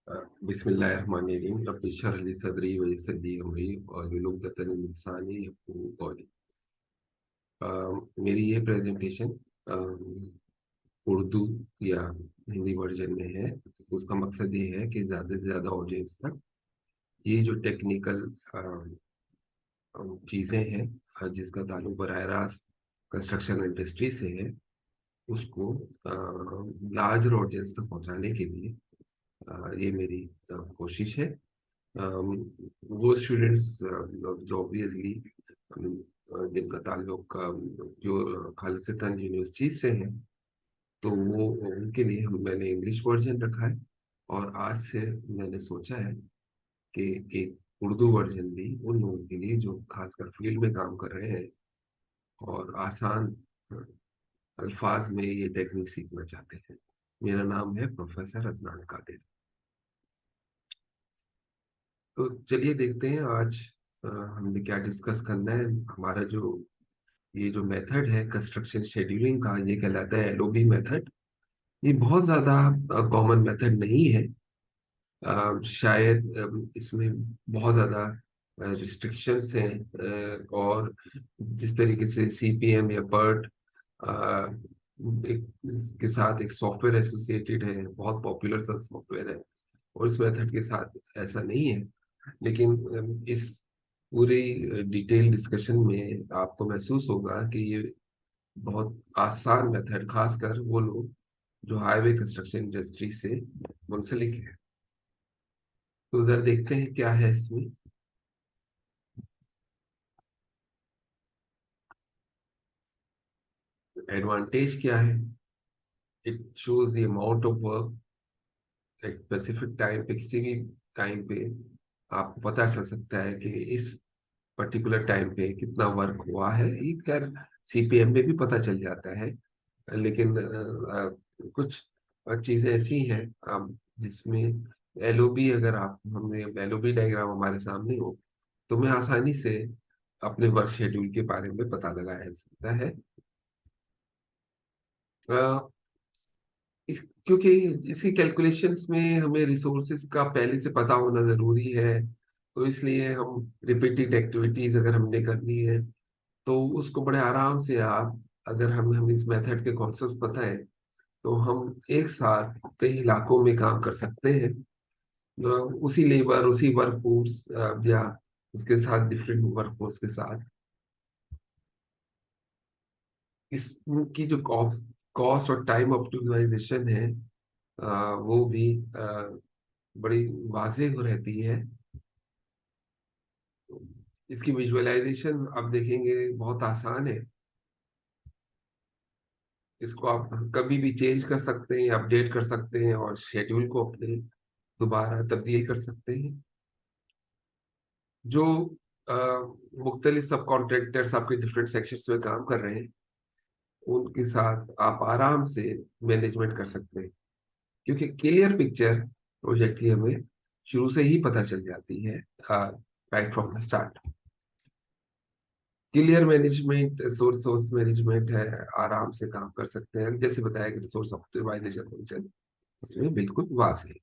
बिस्मिल्लाहिर्रहमानिर्रहीम रब्बि इश्रह ली सदरी व यस्सिर ली अमरी वाहलुल उक़दतन मिन लिसानी यफ़क़हू क़ौली। मेरी ये प्रेजेंटेशन उर्दू या हिंदी वर्जन में है। उसका मकसद ये है कि ज़्यादा से ज़्यादा ऑडियंस तक ये जो टेक्निकल चीज़ें हैं जिसका ताल्लुक बराह रास्त कंस्ट्रक्शन इंडस्ट्री से है, उसको लार्जर ऑडियंस तक पहुंचाने के लिए ये मेरी कोशिश है। वो स्टूडेंट्स जो ऑब्वियसली जिनका ताल्लुक जो खालिस्तान यूनिवर्सिटी से है, तो वो उनके लिए मैंने इंग्लिश वर्जन रखा है। और आज से मैंने सोचा है कि एक उर्दू वर्जन भी उन लोगों के लिए जो खासकर फील्ड में काम कर रहे हैं और आसान अ, अल्फाज में ये टेक्निक सीखना चाहते हैं। मेरा नाम है प्रोफेसर अदनान कादिर। तो चलिए देखते हैं आज हमने क्या डिस्कस करना है। हमारा जो ये जो मेथड है कंस्ट्रक्शन शेड्यूलिंग का, ये कहलाता है एलओबी मेथड। ये बहुत ज़्यादा कॉमन मेथड नहीं है। शायद इसमें बहुत ज़्यादा रिस्ट्रिक्शंस हैं। और जिस तरीके से सीपीएम या पर्ट इसके साथ एक सॉफ्टवेयर एसोसिएटेड है, बहुत पॉपुलर सा सॉफ्टवेयर है, और इस मेथड के साथ ऐसा नहीं है। लेकिन इस पूरी डिटेल डिस्कशन में आपको महसूस होगा कि ये बहुत आसान मेथड खासकर वो लोग जो हाईवे कंस्ट्रक्शन इंडस्ट्री से मुंसलिक है। तो जरा देखते हैं क्या है इसमें। एडवांटेज क्या है? It shows the amount of work एक स्पेसिफिक टाइम पे, किसी भी टाइम पे आपको पता चल सकता है कि इस पर्टिकुलर टाइम पे कितना वर्क हुआ है। ये खैर सीपीएम में भी पता चल जाता है, लेकिन कुछ चीजें ऐसी हैं जिसमें एलओबी, अगर आप हमें एलओबी डायग्राम हमारे सामने हो तो मैं आसानी से अपने वर्क शेड्यूल के बारे में पता लगाया जा सकता है। अ, क्योंकि इसी कैलकुलेशंस में हमें रिसोर्सेज का पहले से पता होना जरूरी है। तो इसलिए हम रिपीटेड एक्टिविटीज अगर हमने करनी है तो उसको बड़े आराम से आप, अगर हम इस मेथड के कॉन्सेप्ट पता है, तो हम एक साथ कई इलाकों में काम कर सकते हैं। उसी लेबर, उसी वर्क फोर्स या उसके साथ डिफरेंट वर्क फोर्स के साथ इसकी जो कॉस्ट कॉस्ट और टाइम ऑप्टिमाइजेशन है वो भी बड़ी वाज़ेह हो रहती है। इसकी विजुअलाइजेशन आप देखेंगे बहुत आसान है। इसको आप कभी भी चेंज कर सकते हैं, अपडेट कर सकते हैं और शेड्यूल को अपने दोबारा तब्दील कर सकते हैं। जो मुख्तलिफ सब कॉन्ट्रैक्टर्स आपके डिफरेंट सेक्शंस में काम कर रहे हैं, उनके साथ आप आराम से मैनेजमेंट कर सकते हैं, क्योंकि क्लियर पिक्चर प्रोजेक्ट की हमें शुरू से ही पता चल जाती है, right from the start. Clear management, source source management है, आराम से काम कर सकते हैं। जैसे बताया कि रिसोर्स ऑप्टिमाइजेशन फंक्शन इसमें बिल्कुल वाज है।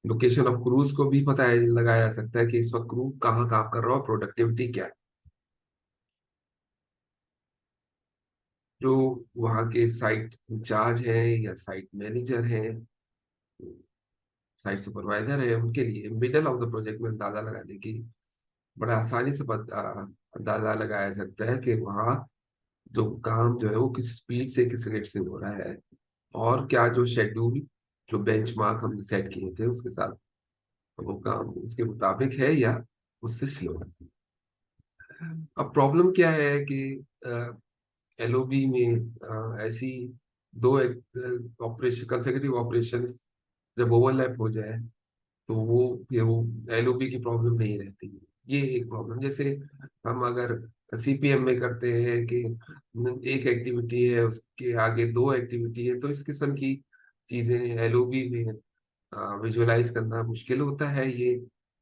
लोकेशन ऑफ क्रूज को भी पता है, लगाया जा सकता है कि इस वक्त क्रू कहाँ काम कर रहा हो, प्रोडक्टिविटी क्या है। जो वहाँ के साइट इंचार्ज हैं या साइट मैनेजर हैं, साइट सुपरवाइजर है, उनके लिए मिडल ऑफ द प्रोजेक्ट में अंदाजा लगाने की बड़ा आसानी से अंदाजा लगाया जा सकता है कि वहाँ जो काम जो है वो किस स्पीड से, किस रेट से हो रहा है, और क्या जो शेड्यूल, जो बेंचमार्क हमने सेट किए थे उसके साथ वो काम उसके मुताबिक है या उससे स्लो है। अब प्रॉब्लम क्या है कि एलओबी में ऐसी दो ऑपरेशन, कंसेक्यूटिव ऑपरेशंस जब ओवरलैप हो जाए तो वो फिर वो एलओबी की प्रॉब्लम नहीं रहती। ये एक प्रॉब्लम, जैसे हम अगर सीपीएम में करते हैं कि एक एक्टिविटी है उसके आगे दो एक्टिविटी है, तो इस किस्म की चीजें एलओबी में विजुअलाइज करना मुश्किल होता है। ये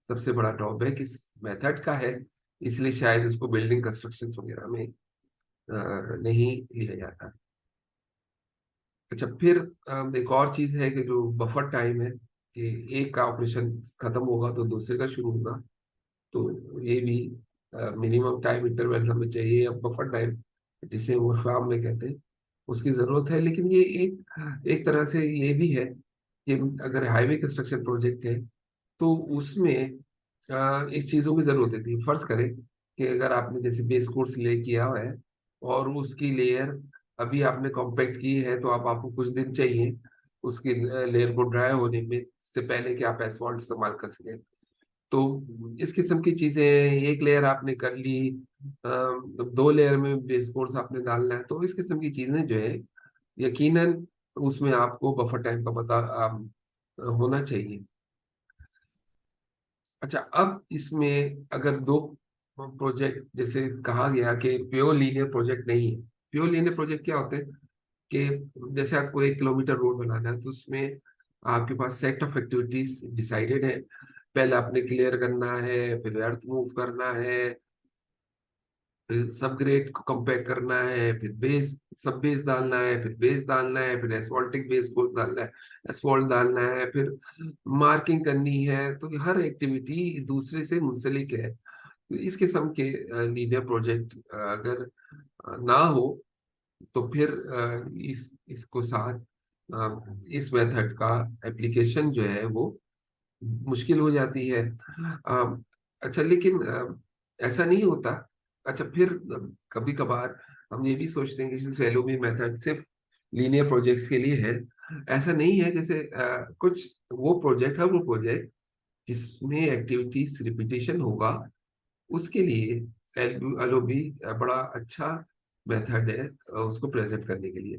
सबसे बड़ा ड्रॉबैक इस मेथड का है, इसलिए शायद उसको बिल्डिंग कंस्ट्रक्शन वगैरह में नहीं लिया जाता। अच्छा, फिर एक और चीज है कि जो बफर टाइम है, कि एक का ऑपरेशन खत्म होगा तो दूसरे का शुरू होगा। तो ये भी मिनिमम टाइम इंटरवल हमें चाहिए, अब बफर टाइम जिसे वो फार्म में कहते हैं, उसकी जरूरत है। लेकिन ये एक एक तरह से ये भी है कि अगर हाईवे कंस्ट्रक्शन प्रोजेक्ट है तो उसमें इस चीजों की जरूरत होती है। फर्ज करें कि अगर आपने जैसे बेस कोर्स ले किया हुआ है और उसकी लेयर अभी आपने कॉम्पैक्ट की है, तो आप आपको कुछ दिन चाहिए उसकी लेयर को ड्राई होने में से पहले कि आप एसफॉल्ट इस्तेमाल कर सकें। तो इस किस्म की चीजें, एक लेयर आपने कर ली, दो लेयर में बेस कोर्स आपने डालना है, तो इस किस्म की चीजें जो है यकीनन उसमें आपको बफर टाइम का पता होना चाहिए। अच्छा, अब इसमें अगर दो प्रोजेक्ट, जैसे कहा गया कि प्योर लीनियर प्रोजेक्ट नहीं है। प्योर लीनियर प्रोजेक्ट क्या होते हैं कि जैसे आपको 1 किलोमीटर रोड बनाना है तो उसमें आपके पास सेट ऑफ एक्टिविटीज डिसाइडेड है। पहले आपने क्लियर करना है, फिर अर्थ मूव करना है, फिर सब ग्रेड को कंपेयर करना है, फिर बेस सब बेस डालना है, फिर बेस डालना है, फिर एस्फॉल्टिक बेस को डालना है, एस्फॉल्ट डालना है, फिर मार्किंग करनी है। तो ये हर एक्टिविटी दूसरे से मुंसलिक है। तो इस किस्म के लीनियर प्रोजेक्ट अगर ना हो तो फिर इस इसको साथ इस मेथड का एप्लीकेशन जो है वो मुश्किल हो जाती है। अच्छा, लेकिन ऐसा नहीं होता। अच्छा, फिर कभी कभार हम ये भी सोचते हैं कि सिर्फ एलओबी मेथड सिर्फ लीनियर प्रोजेक्ट्स के लिए है। ऐसा नहीं है। जैसे कुछ वो प्रोजेक्ट है, वो प्रोजेक्ट जिसमें एक्टिविटीज रिपीटेशन होगा, उसके लिए एलओबी बड़ा अच्छा मेथड है उसको प्रेजेंट करने के लिए।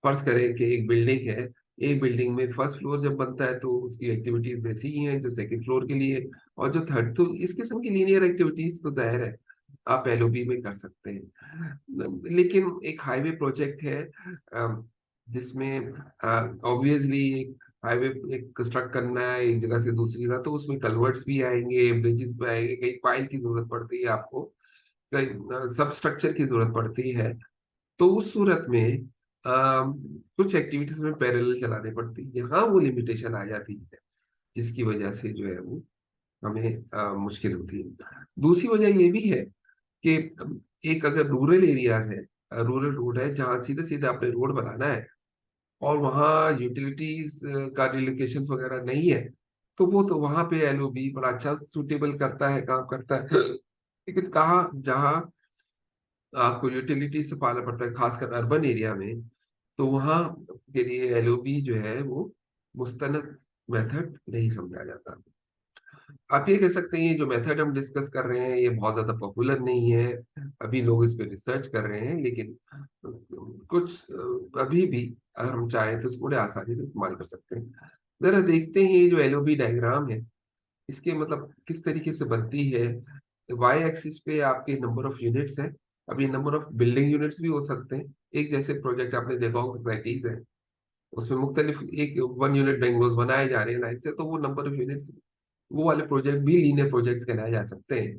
फर्ज करें कि एक बिल्डिंग है, एक बिल्डिंग में फर्स्ट फ्लोर जब बनता है तो उसकी एक्टिविटीज वैसी ही हैं जो सेकंड फ्लोर के लिए, और जो थर्ड। तो इस किस्म की लीनियर एक्टिविटीज तो दायर है, आप एलओबी में कर सकते हैं। लेकिन एक हाईवे प्रोजेक्ट है जिसमें ऑब्वियसली एक हाईवे एक कंस्ट्रक्ट करना है एक जगह से दूसरी जगह, तो उसमें कलवर्ट्स भी आएंगे, ब्रिजेस भी आएंगे, कई पाइल की जरूरत पड़ती है आपको, कई सब स्ट्रक्चर की जरूरत पड़ती है। तो उस सूरत में कुछ एक्टिविटीज में पैरेलल चलाने पड़ती है। यहाँ वो लिमिटेशन आ जाती है जिसकी वजह से जो है वो हमें मुश्किल होती है। दूसरी वजह ये भी है कि एक अगर रूरल एरियाज है, रूरल रोड है जहाँ सीधे सीधे आपने रोड बनाना है और वहाँ यूटिलिटीज का रिलोकेशन वगैरह नहीं है, तो वो तो वहां पे एलओबी बड़ा अच्छा सूटेबल करता है, काम करता है। लेकिन कहाँ जहाँ आपको यूटिलिटी से पालना पड़ता है, खासकर अर्बन एरिया में, तो वहाँ के लिए एलओबी जो है वो मुस्तनद मेथड नहीं समझा जाता। आप ये कह सकते हैं ये जो मेथड हम डिस्कस कर रहे हैं ये बहुत ज्यादा पॉपुलर नहीं है, अभी लोग इस पे रिसर्च कर रहे हैं, लेकिन कुछ अभी भी अगर हम चाहें तो इसको बड़े आसानी से इस्तेमाल कर सकते हैं। जरा देखते हैं ये जो एलओबी डायग्राम है इसके मतलब किस तरीके से बनती है। वाई एक्सिस पे आपके नंबर ऑफ यूनिट्स हैं। अब ये नंबर ऑफ बिल्डिंग यूनिट्स भी हो सकते हैं। एक जैसे प्रोजेक्ट आपने देखा होगा, सोसाइटीज है, उसमें मुख्तलिफ एक 1 यूनिट बेंगलोज बनाए जा रहे हैं लाइन से, तो वो नंबर ऑफ यूनिट्स, वो वाले प्रोजेक्ट भी लीनियर प्रोजेक्ट्स कहलाए जा सकते हैं।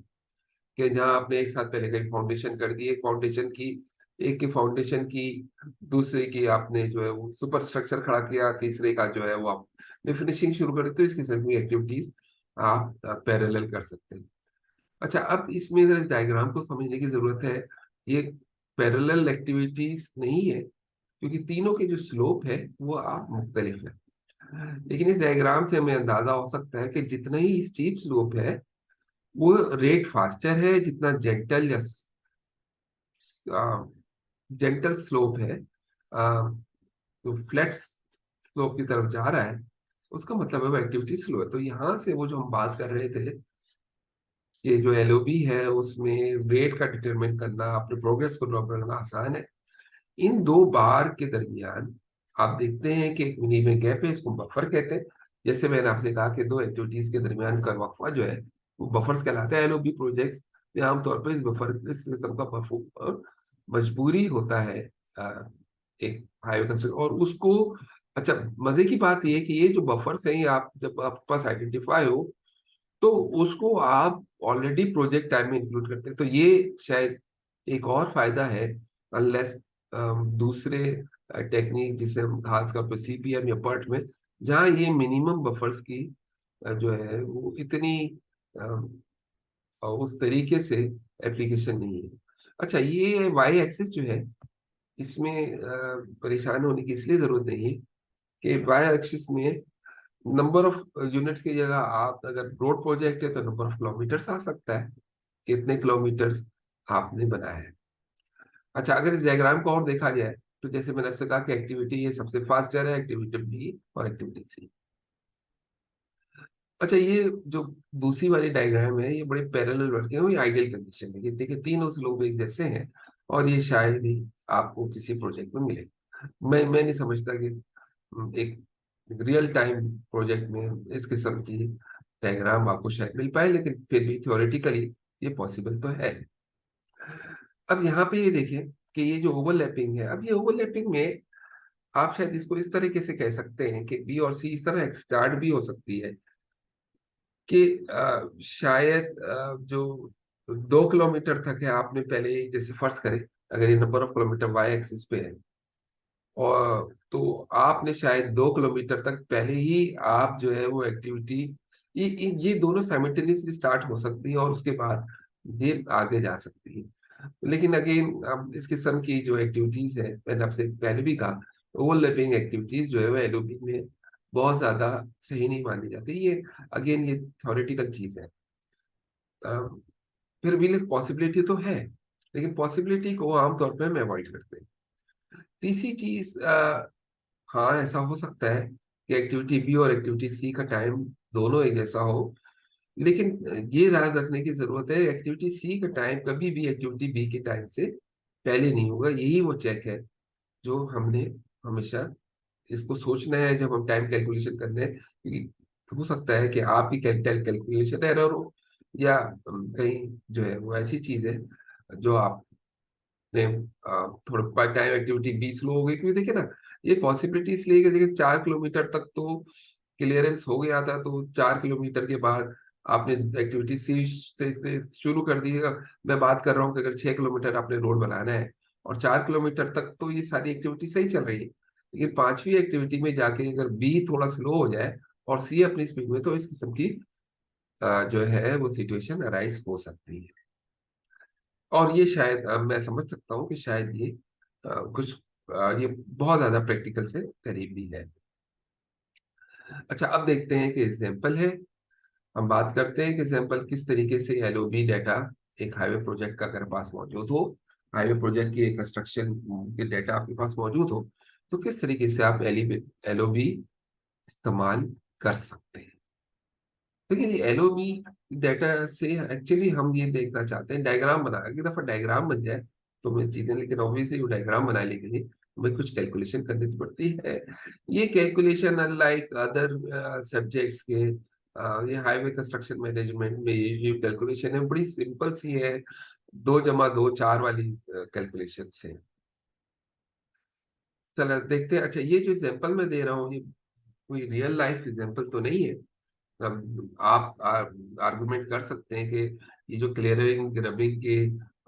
कि जहाँ आपने एक साथ पहले कहीं फाउंडेशन कर दी, एक फाउंडेशन की, एक की फाउंडेशन की, दूसरे की आपने जो है वो सुपर स्ट्रक्चर खड़ा किया, तीसरे का जो है वो आपने फिनिशिंग शुरू कर दी। तो इस किस्म की एक्टिविटीज आप पैरेलल कर सकते हैं। अच्छा, अब इसमें इस डायग्राम को समझने की जरूरत है। ये पैरेलल एक्टिविटीज नहीं है क्योंकि तीनों के जो स्लोप है वो आप मुख्तलिफ है। लेकिन इस डायग्राम से हमें अंदाजा हो सकता है कि जितना ही स्टीप स्लोप है वो रेट फास्टर है, जितना जेंटल या जेंटल स्लोप है, तो फ्लैट स्लोप की तरफ जा रहा है, उसका मतलब है वो एक्टिविटी स्लो है। तो यहाँ से वो जो हम बात कर रहे थे कि जो एलओबी है उसमें रेट का डिटरमिन करना, अपने प्रोग्रेस को ड्रॉ करना आसान है। इन दो बार के दरमियान आप देखते हैं कि एक मिनी में गैप है, इसको बफर कहते हैं। जैसे मैंने आपसे कहा कि दो एक्टिविटीज के दरमियान का वक्फा जो है वो बफर्स कहलाता है। एलओबी प्रोजेक्ट्स में आमतौर पर इस बफर, इस किस्म का बफर मजबूरी होता है एक हाईवे कंस्ट्रक्शन और उसको। अच्छा, मजे की बात यह है कि ये जो बफर्स हैं ये आप जब आपके पास आइडेंटिफाई हो तो उसको आप ऑलरेडी प्रोजेक्ट टाइम में इंक्लूड करते हैं। तो ये शायद एक और फायदा है, अनलेस दूसरे टेक्निक जिसे हम खासतौर पर सीपीएम या पर्ट में जहाँ ये मिनिमम बफर्स की जो है वो इतनी उस तरीके से एप्लीकेशन नहीं है। अच्छा, ये वाई एक्सिस जो है, इसमें परेशान होने की इसलिए जरूरत नहीं है कि वाई एक्सिस में नंबर ऑफ यूनिट्स की जगह, आप अगर रोड प्रोजेक्ट है तो नंबर ऑफ किलोमीटर्स आ सकता है, कितने किलोमीटर्स आपने बनाया है। अच्छा, अगर इस डायग्राम को और देखा जाए तो जैसे मैंने आपसे कहा कि एक्टिविटी ये सबसे फास्ट जा रहा है, एक्टिविटी बी और एक्टिविटी सी। अच्छा, ये जो दूसरी वाली डायग्राम है, ये बड़े पैरेलल वर्किंग है, ये आइडियल कंडीशन है कि देखिए तीनों स्लोप एक जैसे हैं, और ये शायद ही आपको किसी प्रोजेक्ट में मिले। मैं नहीं समझता कि एक रियल टाइम प्रोजेक्ट में इस किस्म की डायग्राम आपको शायद मिल पाए, लेकिन फिर भी थ्योरेटिकली ये पॉसिबल तो है। अब यहाँ पे ये देखिए कि ये जो ओवरलैपिंग है, अब ये ओवरलैपिंग में आप शायद इसको इस तरीके से कह सकते हैं कि बी और सी इस तरह स्टार्ट भी हो सकती है कि शायद जो 2 किलोमीटर तक है, आपने पहले ही, जैसे फर्ज करें अगर ये number of kilometre Y axis पे है, और तो आपने शायद 2 किलोमीटर तक पहले ही आप जो है वो एक्टिविटी, ये दोनों साइमल्टेनियसली स्टार्ट हो सकती है और उसके बाद ये आगे जा सकती है। लेकिन अगेन अब इस किस्म की जो एक्टिविटीज है, मैंने आपसे पहले भी कहा, ओवरलैपिंग एक्टिविटीज जो है वो एलओपी में बहुत ज्यादा सही नहीं मानी जाती। ये अगेन ये थ्योरेटिकल चीज है। अ, फिर भी पॉसिबिलिटी तो है, लेकिन पॉसिबिलिटी को आमतौर पे हम अवॉइड करते हैं। तीसरी चीज, हाँ ऐसा हो सकता है कि एक्टिविटी बी और एक्टिविटी सी का टाइम दोनों एक जैसा हो, लेकिन ये याद रखने की जरूरत है, एक्टिविटी सी का टाइम कभी भी एक्टिविटी बी के टाइम से पहले नहीं होगा। यही वो चेक है जो हमने हमेशा इसको सोचना है जब हम टाइम कैलकुलेशन करने हैं, क्योंकि हो सकता है कि आपकी कैलकुलेशन एरर हो, या कहीं जो है वो ऐसी चीज है जो आप ने थोड़ा टाइम एक्टिविटी भी स्लो हो गई। क्योंकि देखिए ना, ये पॉसिबिलिटी इसलिए कि देखिए 4 किलोमीटर तक तो क्लियरेंस हो गया था, तो 4 किलोमीटर के बाद आपने एक्टिविटी सी से शुरू कर दिएगा। मैं बात कर रहा हूँ कि अगर 6 किलोमीटर आपने रोड बनाना है और 4 किलोमीटर तक तो ये सारी एक्टिविटी सही चल रही है, लेकिन पांचवी एक्टिविटी में जाके अगर बी थोड़ा स्लो हो जाए और सी अपनी स्पीड में, तो इस किस्म की जो है वो सिचुएशन अराइज हो सकती है। और ये शायद मैं समझ सकता हूँ कि शायद ये कुछ ये बहुत ज्यादा प्रैक्टिकल से करीब भी है। अच्छा, अब देखते हैं कि एग्जाम्पल है। हम बात करते हैं कि एग्जाम्पल किस तरीके से एलओबी डाटा एक हाईवे प्रोजेक्ट का अगर पास मौजूद हो, हाईवे प्रोजेक्ट की एक कंस्ट्रक्शन के डाटा आपके पास मौजूद हो, तो किस तरीके से आप एलओबी इस्तेमाल कर सकते हैं। देखिए ये एलओबी डाटा से एक्चुअली हम ये देखना चाहते हैं, डायग्राम बना, एक दफा डायग्राम बन जाए तो मैं चीजें, लेकिन ऑब्वियसली वो डायग्राम बनाने के लिए हमें कुछ कैलकुलेशन करनी तो पड़ती है। ये कैलकुलेशन अनलाइक अदर सब्जेक्ट्स के, ये हाईवे कंस्ट्रक्शन मैनेजमेंट में ये कैलकुलेशन है बड़ी सिंपल सी है, 2 + 2 = 4 वाली कैलकुलेशन है। चलो देखते हैं। अच्छा, ये जो एग्जांपल मैं दे रहा हूँ, ये कोई रियल लाइफ एग्जांपल तो नहीं है। अब आप आर्गुमेंट कर सकते हैं कि ये जो क्लियरिंग ग्रबिंग के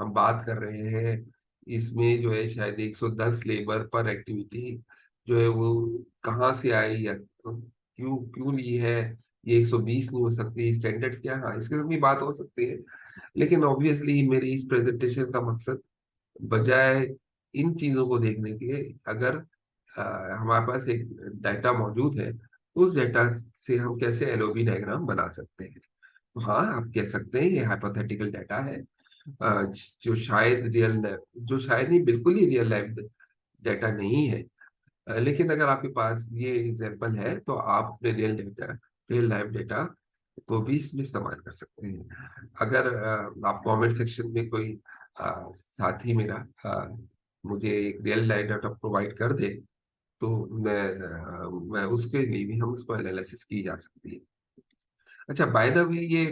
हम बात कर रहे हैं, इसमें जो है शायद 110 लेबर पर एक्टिविटी जो है वो कहाँ से आई, या क्यों क्यों ली है, ये 120 नहीं हो सकती, स्टैंडर्ड्स क्या, हाँ इसकी भी बात हो सकती है। लेकिन ऑब्वियसली मेरी इस प्रेजेंटेशन का मकसद, बजाय इन चीजों को देखने के, अगर अ, हमारे पास एक डाटा मौजूद है, उस डाटा से हम कैसे एलओबी डायग्राम बना सकते हैं। तो हाँ, आप कह सकते हैं ये हाइपोथेटिकल डाटा है, अ, जो शायद जो शायद नहीं, बिल्कुल ही रियल लाइफ डाटा नहीं है। लेकिन अगर आपके पास ये एग्जांपल है तो आप अपने रियल लाइफ डाटा को भी इसमें इस्तेमाल कर सकते हैं। अगर आप कमेंट सेक्शन में कोई साथी मेरा मुझे एक रियल लाइफ डाटा प्रोवाइड कर दे, तो मैं उसके लिए भी हम उसको एनालिसिस की जा सकती है। अच्छा, बाय द वे, ये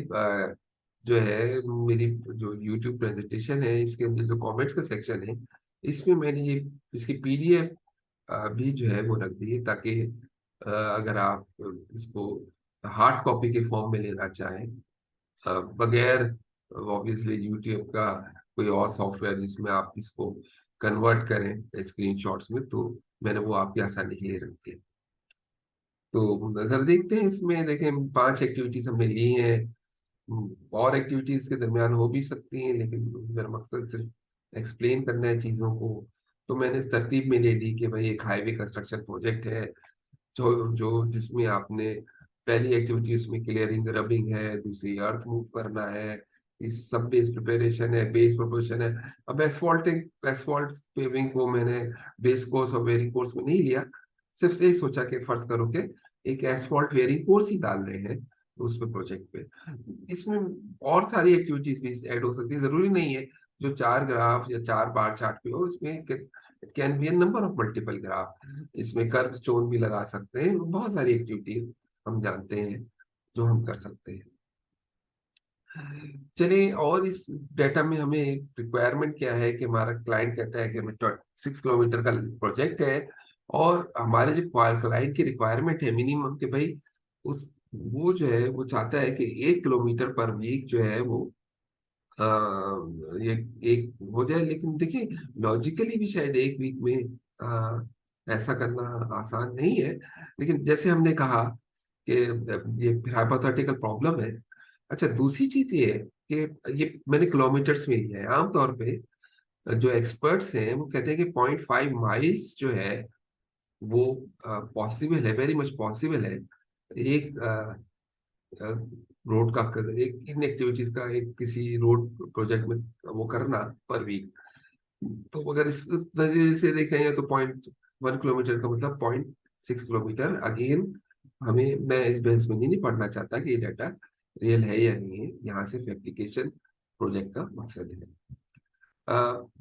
जो है मेरी जो यूट्यूब प्रेजेंटेशन है, इसके अंदर जो कमेंट्स का सेक्शन है, इसमें मैंने ये इसकी पीडीएफ भी जो है वो रख दी है, ताकि अगर आप इसको हार्ड कॉपी के फॉर्म में लेना चाहें, बगैर ऑब्वियसली यूट्यूब का कोई और सॉफ्टवेयर जिसमें आप इसको कन्वर्ट करें स्क्रीनशॉट्स में, तो मैंने वो आपकी आसानी के लिए रख दिया। तो नजर देखते हैं इसमें। देखें 5 एक्टिविटीज हमने ली हैं। और एक्टिविटीज के दरमियान हो भी सकती हैं, लेकिन मेरा मकसद सिर्फ एक्सप्लेन करना है चीज़ों को। तो मैंने इस तरतीब में ले ली कि भाई एक हाईवे कंस्ट्रक्शन प्रोजेक्ट है, जो जो जिसमें आपने पहली एक्टिविटी उसमें क्लियरिंग रबिंग है, दूसरी अर्थ मूव करना है, इस सब बेस प्रिपरेशन है, बेस प्रोपोर्शन है। अब एसफॉल्ट पेविंग को मैंने बेस कोर्स और वेरिंग कोर्स में नहीं लिया। सिर्फ यही सोचा कि फर्ज करो कि एक एसफॉल्ट वेरिंग कोर्स ही डाल रहे हैं उस पे प्रोजेक्ट पे। इसमें और सारी एक्टिविटीज भी ऐड हो सकती है, जरूरी नहीं है जो 4 ग्राफ या 4 बार चार्ट पे हो। इसमें can be A number of multiple graph. इसमें कर्व स्टोन भी लगा सकते हैं, बहुत सारी एक्टिविटीज हम जानते हैं जो हम कर सकते हैं। चलिए, और इस डेटा में हमें रिक्वायरमेंट क्या है कि हमारा क्लाइंट कहता है कि हमें 6 किलोमीटर का प्रोजेक्ट है, और हमारे जो क्लाइंट की रिक्वायरमेंट है मिनिमम कि भाई उस वो जो है वो चाहता है कि 1 किलोमीटर पर वीक जो है वो आ, ये एक हो जाए। लेकिन देखिए लॉजिकली भी शायद एक वीक में ऐसा करना आसान नहीं है। लेकिन जैसे हमने कहा कि ये फिर हाइपोथेटिकल प्रॉब्लम है। अच्छा, दूसरी चीज ये है कि ये मैंने किलोमीटर्स में लिया है। आमतौर पे जो एक्सपर्ट्स हैं वो कहते हैं कि 0.5 माइल्स जो है वो पॉसिबल है, वेरी मच पॉसिबल है। एक रोड का एक इन एक्टिविटीज का एक किसी रोड प्रोजेक्ट में वो करना पर वीक। तो अगर इस नजरिए से देखें तो 0.1 किलोमीटर का मतलब 0.6 किलोमीटर। अगेन हमें, मैं इस बहस में नहीं पढ़ना चाहता कि ये डाटा रियल है या नहीं है, यहाँ सिर्फ एप्लीकेशन प्रोजेक्ट का मकसद है।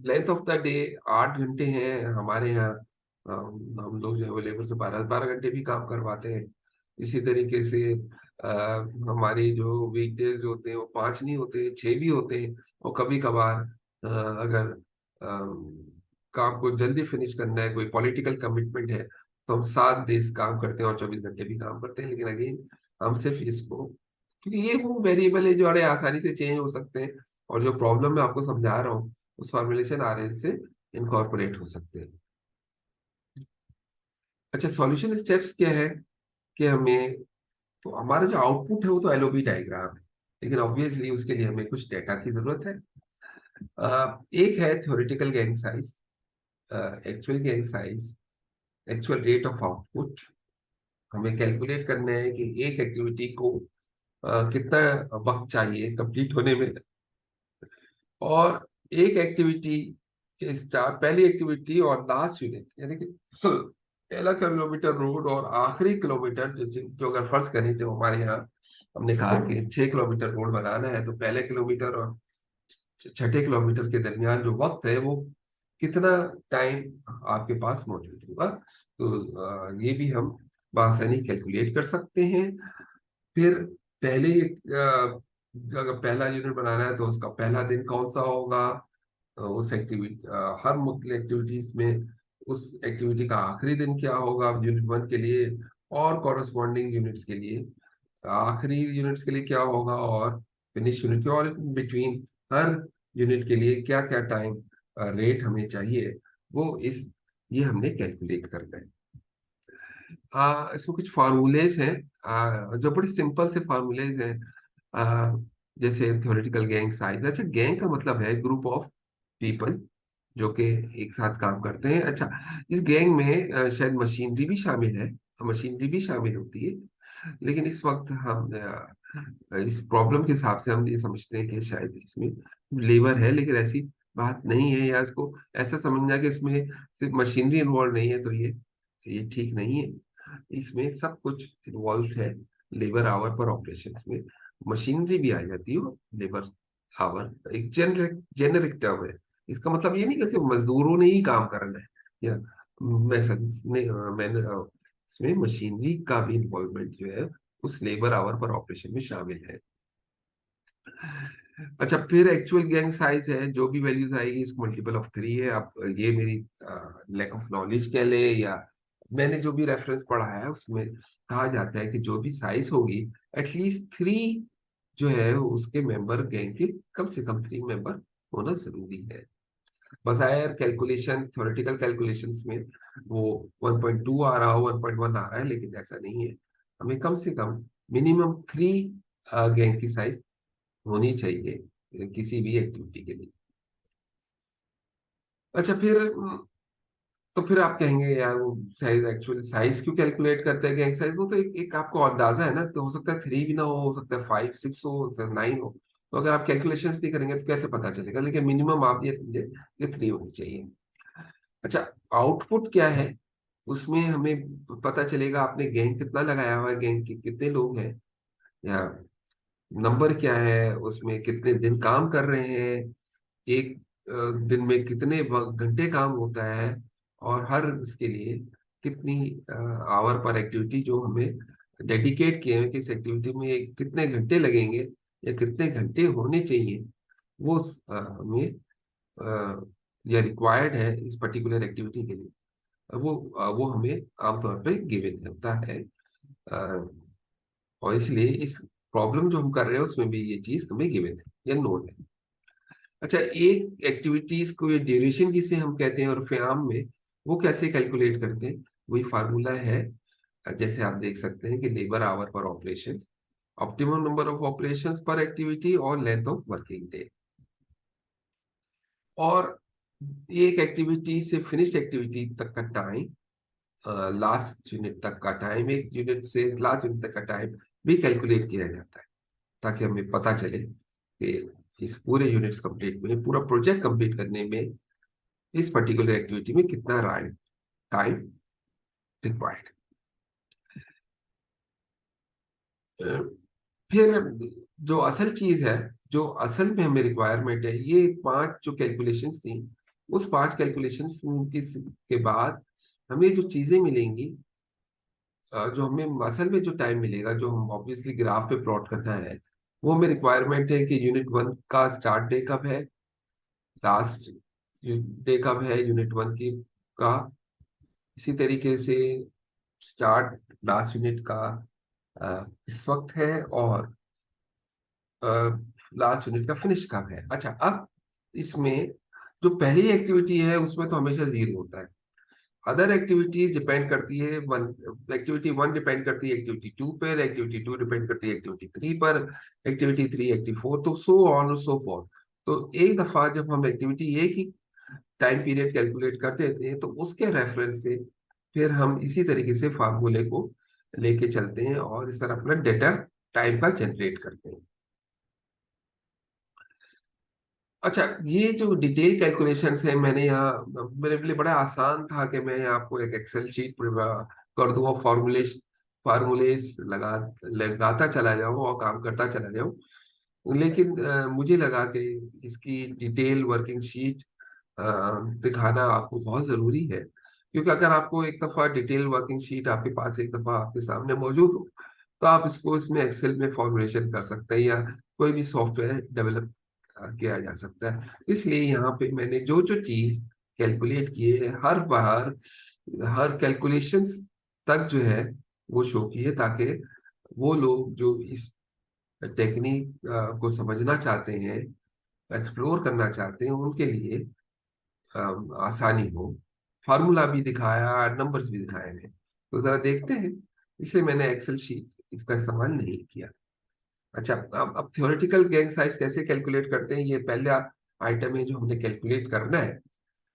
लेंथ ऑफ द डे 8 घंटे हैं हमारे यहाँ। हम लोग जो है वो लेबर से 12 12 घंटे भी काम करवाते हैं। इसी तरीके से हमारी जो वीकडेज होते हैं वो 5 नहीं होते, 6 भी होते हैं। और कभी कभार अगर काम को जल्दी फिनिश करना है, कोई पॉलिटिकल कमिटमेंट है, तो हम 7 दिन काम करते हैं और 24 घंटे भी काम करते हैं। लेकिन अगेन हम सिर्फ इसको, क्योंकि ये वो वेरिएबल है जो बड़े आसानी से चेंज हो सकते हैं, और जो प्रॉब्लम मैं आपको समझा रहा हूँ उस फॉर्मुलेशन आरएस से इनकॉर्पोरेट हो सकते हैं। अच्छा, सॉल्यूशन स्टेप्स क्या है कि हमें, तो हमारा जो आउटपुट है वो तो एलओबी डायग्राम है, लेकिन ऑब्वियसली उसके लिए हमें कुछ डेटा की जरूरत है। एक है theoretical gang size, actual gang size, actual rate of output. हमें कैलकुलेट करना है कि एक एक्टिविटी को कितना वक्त चाहिए कंप्लीट होने में। और एक एक्टिविटी के स्टार्ट, पहली एक्टिविटी और लास्ट यूनिट, यानी कि पहला किलोमीटर रोड और आखिरी किलोमीटर जो अगर फर्ज करें, जो हमारे यहाँ हमने कहा कि 6 किलोमीटर रोड बनाना है, तो पहले किलोमीटर और छठे किलोमीटर के दरमियान जो वक्त है वो कितना टाइम आपके पास मौजूद होगा। तो ये भी हम बआसानी कैलकुलेट कर सकते हैं। फिर पहले अगर पहला यूनिट बनाना है तो उसका पहला दिन कौन सा होगा, उस एक्टिविटी, हर मुख्य एक्टिविटीज में उस एक्टिविटी का आखिरी दिन क्या होगा यूनिट 1 के लिए, और कॉरस्पॉन्डिंग यूनिट्स के लिए आखिरी यूनिट्स के लिए क्या होगा, और फिनिश यूनिट के, और बिटवीन हर यूनिट के लिए क्या क्या टाइम रेट हमें चाहिए, वो इस ये हमने कैलकुलेट करना है। इसमें कुछ फार्मूलेज हैं, जो बड़े सिंपल से फार्मूलेज हैं। आ, जैसे थ्योरेटिकल गैंग साइज। अच्छा, गैंग का मतलब है ग्रुप ऑफ पीपल जो कि एक साथ काम करते हैं। अच्छा, इस गैंग में शायद मशीनरी भी शामिल है, मशीनरी भी शामिल होती है। लेकिन इस वक्त हम इस प्रॉब्लम के हिसाब से हम ये समझते हैं कि शायद इसमें लेबर है, लेकिन ऐसी बात नहीं है। या इसको ऐसा समझना कि इसमें सिर्फ मशीनरी इन्वॉल्व नहीं है, तो ये ठीक नहीं है। इसमें सब कुछ इन्वॉल्व है। लेबर आवर पर ऑपरेशंस में मशीनरी भी आ जाती है, लेबर आवर एक जेनरिक जेनरिक टर्म है। इसका मतलब ये नहीं कि सिर्फ मजदूरों ने ही काम करना है, या मैंने इसमें मशीनरी का भी इन्वॉल्वमेंट जो है उस लेबर आवर पर ऑपरेशन में शामिल है। अच्छा, फिर एक्चुअल गैंग साइज है, जो भी वैल्यूज आएगी इसको मल्टीपल ऑफ 3 है। अब ये मेरी लैक ऑफ नॉलेज कह ले, या मैंने जो भी रेफरेंस पढ़ा है उसमें कहा जाता है कि जो भी साइज होगी एटलीस्ट 3 जो है उसके मेंबर, गैंग के कम से कम 3 मेंबर होना जरूरी है। बजाय कैलकुलेशन थ्योरेटिकल कैलकुलेशंस में वो 1.2 आ रहा हो, 1.1 आ रहा है, लेकिन ऐसा नहीं है। हमें कम से कम मिनिमम 3 गैंग की साइज होनी चाहिए किसी भी एक्टिविटी के लिए। अच्छा फिर तो फिर आप कहेंगे यार वो साइज, एक्चुअली साइज क्यों कैलकुलेट करते हैं गैंग साइज? वो तो एक आपको अंदाजा है ना, तो हो सकता है 3 भी ना हो सकता है 5 6 हो सकता है 9 हो। तो अगर आप कैलकुलेशंस नहीं करेंगे तो कैसे पता चलेगा? लेकिन मिनिमम आप ये समझे कि 3 होनी चाहिए। अच्छा, आउटपुट क्या है उसमें हमें पता चलेगा आपने गैंग कितना लगाया हुआ है, गैंग के कितने लोग हैं, या नंबर क्या है, उसमें कितने दिन काम कर रहे हैं, एक दिन में कितने घंटे काम होता है, और हर इसके लिए कितनी आवर पर एक्टिविटी जो हमें डेडिकेट किए हैं कि इस एक्टिविटी में कितने घंटे लगेंगे या कितने घंटे होने चाहिए, वो हमें या रिक्वायर्ड है इस पर्टिकुलर एक्टिविटी के लिए, वो हमें आमतौर पे गिवन होता है। अ, और इसलिए इस प्रॉब्लम जो हम कर रहे हैं उसमें भी ये चीज हमें गिवन है या नोन है। अच्छा, एक एक्टिविटीज को ये ड्यूरेशन जिसे हम कहते हैं, और फ्याम में वो कैसे कैलकुलेट करते हैं? वही फार्मूला है। जैसे आप देख सकते हैं कि लेबर आवर पर operation, optimum number of operations पर एक्टिविटी और लेंथ ऑफ वर्किंग डे। और एक एक्टिविटी से फिनिश्ड एक्टिविटी तक का टाइम, लास्ट यूनिट तक का टाइम, एक यूनिट से लास्ट यूनिट तक का टाइम भी कैलकुलेट किया जाता है, ताकि हमें पता चले कि इस पूरे यूनिट्स कंप्लीट में, पूरा प्रोजेक्ट कंप्लीट करने में इस पर्टिकुलर एक्टिविटी में कितना टाइम रिक्वायर्ड। फिर जो असल चीज है, जो असल में हमें रिक्वायरमेंट है, ये 5 जो कैलकुलेशंस थी, उस 5 कैलकुलेशंस के बाद हमें जो चीजें मिलेंगी, जो हमें असल में जो टाइम मिलेगा, जो हम ऑब्वियसली ग्राफ पे प्लॉट करना है, वो हमें रिक्वायरमेंट है कि यूनिट 1 का स्टार्ट डे कब है, लास्ट डे कब है यूनिट 1 की का। इसी तरीके से स्टार्ट लास्ट यूनिट का इस वक्त है, और लास्ट यूनिट का फिनिश कब है। अच्छा, अब इसमें जो पहली एक्टिविटी है उसमें तो हमेशा जीरो होता है। अदर एक्टिविटीज डिपेंड करती है वन, एक्टिविटी 1 डिपेंड करती है एक्टिविटी 2 पर, एक्टिविटी 2 डिपेंड करती है एक्टिविटी 3 पर, एक्टिविटी 3 एक्टिविटी 4, तो सो ऑन सो फॉर। तो एक दफा जब हम एक्टिविटी ए की टाइम पीरियड कैलकुलेट कर देते हैं, तो उसके रेफरेंस से फिर हम इसी तरीके से फार्मूले को लेके चलते हैं और इस तरह अपना डेटा टाइम का जनरेट करते हैं। अच्छा, ये जो डिटेल कैलकुलेशंस है, मैंने यहाँ मेरे लिए बड़ा आसान था कि मैं आपको एक एक्सेल शीट कर दूं और फार्मूलेस लगाता चला जाऊं और काम करता चला जाऊं। लेकिन मुझे लगा कि इसकी डिटेल वर्किंग शीट दिखाना आपको बहुत जरूरी है, क्योंकि अगर आपको एक दफा डिटेल वर्किंग शीट आपके पास एक दफा आपके सामने मौजूद हो, तो आप इसको इसमें एक्सेल में फॉर्मुलेशन कर सकते हैं या कोई भी सॉफ्टवेयर डेवलप किया जा सकता है। इसलिए यहाँ पे मैंने जो जो चीज कैलकुलेट किए है, हर बार हर कैलकुलेशंस तक जो है वो शो की है, ताकि वो लोग जो इस टेक्निक को समझना चाहते हैं, एक्सप्लोर करना चाहते हैं, उनके लिए आसानी हो। फार्मूला भी दिखाया, नंबर्स भी दिखाए हैं, तो जरा देखते हैं। इसलिए मैंने एक्सेल शीट इसका इस्तेमाल नहीं किया। अच्छा, अब थ्योरेटिकल गैंग साइज कैसे कैलकुलेट करते हैं, ये पहला आइटम है जो हमने कैलकुलेट करना है।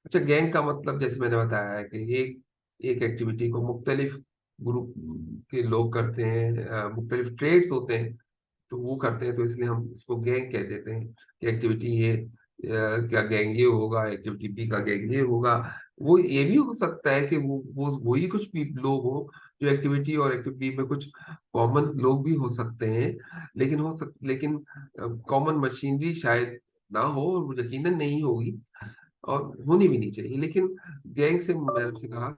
अच्छा, गैंग का मतलब जैसे मैंने बताया है कि एक एक एक्टिविटी को मुख्तलिफ ग्रुप के लोग करते हैं, मुख्तलिफ ट्रेड्स होते हैं, तो वो करते हैं, तो इसलिए हम इसको गैंग कह देते हैं कि एक्टिविटी ये क्या गैंग ये होगा, एक्टिविटी बी का गैंग ये होगा। वो ये भी हो सकता है कि वो वही कुछ भी लोग हो जो एक्टिविटी और एक्टिविटी में कुछ कॉमन लोग भी हो सकते हैं, लेकिन कॉमन मशीनरी शायद ना हो, और यकीनन नहीं होगी, और होनी भी नहीं चाहिए। लेकिन गैंग से मैंने आपसे कहा।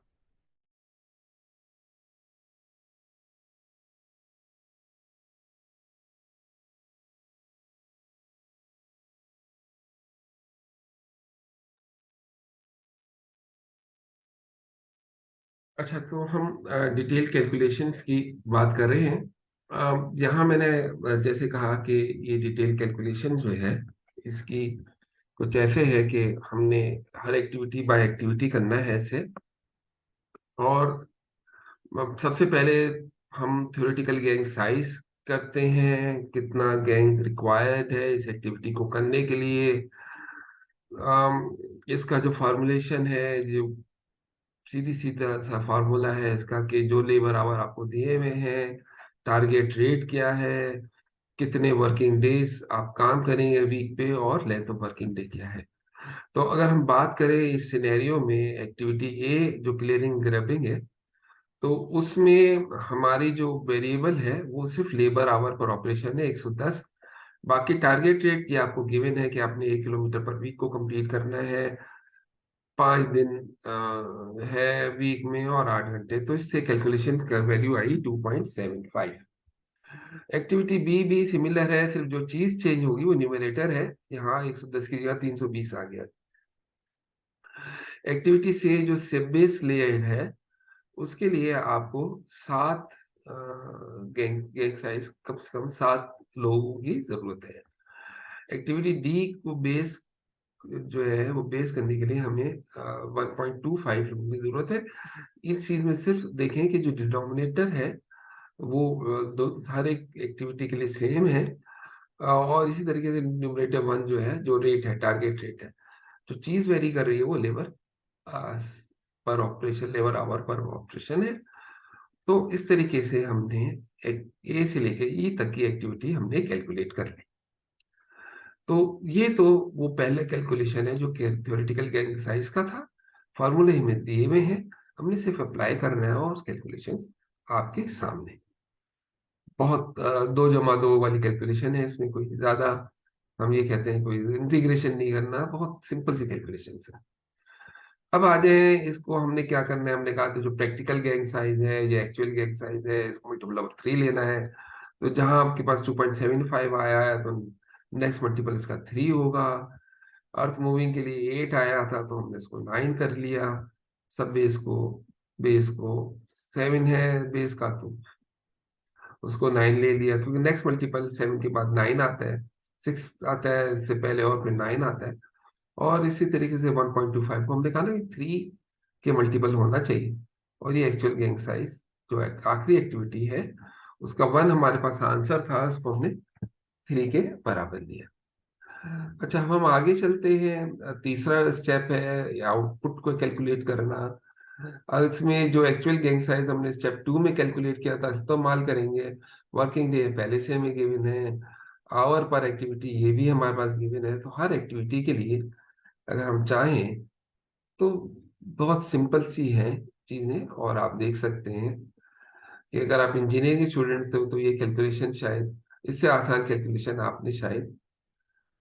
अच्छा, तो हम डिटेल कैलकुलेशंस की बात कर रहे हैं। यहाँ मैंने जैसे कहा कि ये डिटेल कैलकुलेशन जो है इसकी कुछ ऐसे है कि हमने हर एक्टिविटी बाय एक्टिविटी करना है इसे। और सबसे पहले हम थ्योरेटिकल गैंग साइज करते हैं, कितना गैंग रिक्वायर्ड है इस एक्टिविटी को करने के लिए। इसका जो फॉर्मुलेशन है, जो सीधी सीधा सा फार्मूला है इसका, कि जो लेबर आवर आपको दिए हुए हैं, टारगेट रेट क्या है, कितने वर्किंग डेज आप काम करेंगे वीक पे, और लेंथ ऑफ वर्किंग डे क्या है। तो अगर हम बात करें इस सिनेरियो में, एक्टिविटी ए जो क्लियरिंग ग्रैबिंग है, तो उसमें हमारी जो वेरिएबल है वो सिर्फ लेबर आवर पर ऑपरेशन है 110। बाकी टारगेट रेट ये आपको गिवन है कि आपने 1 किलोमीटर पर वीक को कंप्लीट करना है, 5 दिन है वीक में, और 8 घंटे। तो इससे कैलकुलेशन का वैल्यू आई 2.75। एक्टिविटी बी भी सिमिलर है, सिर्फ जो चीज चेंज होगी वो न्यूमरेटर है, यहाँ 110 की जगह 320 आ गया। एक्टिविटी से जो सेबेस लेयर है, उसके लिए आपको 7 गैंग गैंग साइज, कम से कम 7 लोगों की जरूरत है। एक्टिविटी डी को बेस जो है वो बेस करने के लिए हमें 1.25 लोगों की जरूरत है। इस चीज में सिर्फ देखें कि जो डिनोमिनेटर है वो दो हर एक एक्टिविटी के लिए सेम है। और इसी तरीके से न्यूमरेटर 1 जो है, जो रेट है, टारगेट रेट है, जो चीज वेरी कर रही है वो लेबर पर ऑपरेशन, लेबर आवर पर ऑपरेशन है। तो इस तरीके से हमने एक ए से लेकर ई तक की एक्टिविटी हमने कैलकुलेट कर ली। तो ये तो वो पहले कैलकुलेशन है जो थ्योरेटिकल गैंग साइज का था, फॉर्मूले में दिए हुए हैं, हमने सिर्फ अप्लाई करना है, और कैलकुलेशन आपके सामने। बहुत 2 + 2 वाली कैलकुलेशन है, इसमें कोई ज्यादा, हम ये कहते हैं, कोई इंटीग्रेशन नहीं करना, बहुत सिंपल सी कैलकुलेशन है। अब आ जाए, इसको हमने क्या करना है, हमने कहा था जो प्रैक्टिकल गैंग साइज है या एक्चुअल गैंग साइज है, इसको मल्टीपल ओवर 3 लेना है। तो जहां आपके पास 2.75 आया है, तो नेक्स्ट मल्टीपल इसका 3 होगा। अर्थ मूविंग के लिए 8 आया था, तो हमने इसको 9 कर लिया। सब बेस को 7 है बेस का, तो उसको 9 ले लिया, क्योंकि नेक्स्ट मल्टीपल 7 के बाद 9 आता है, 6 आता है इससे पहले, और फिर 9 आता है। और इसी तरीके से 1.25 को हमने कहा ना कि 3 के मल्टीपल होना चाहिए। और ये एक्चुअल गैंग साइज जो है, आखिरी एक्टिविटी है, उसका 1 हमारे पास आंसर था, उसको हमने 3 के बराबर लिया। अच्छा, अब हम आगे चलते हैं। तीसरा स्टेप है आउटपुट को कैलकुलेट करना। और इसमें जो एक्चुअल गैंग साइज हमने स्टेप 2 में कैलकुलेट किया था, इस्तेमाल करेंगे। वर्किंग डे पहले से हमें गिवन है, आवर पर एक्टिविटी ये भी हमारे पास गिवन है। तो हर एक्टिविटी के लिए अगर हम चाहें तो बहुत सिंपल सी है चीजें, और आप देख सकते हैं कि अगर आप इंजीनियरिंग स्टूडेंट्स थे तो ये कैलकुलेशन शायद, इससे आसान कैलकुलेशन आपने शायद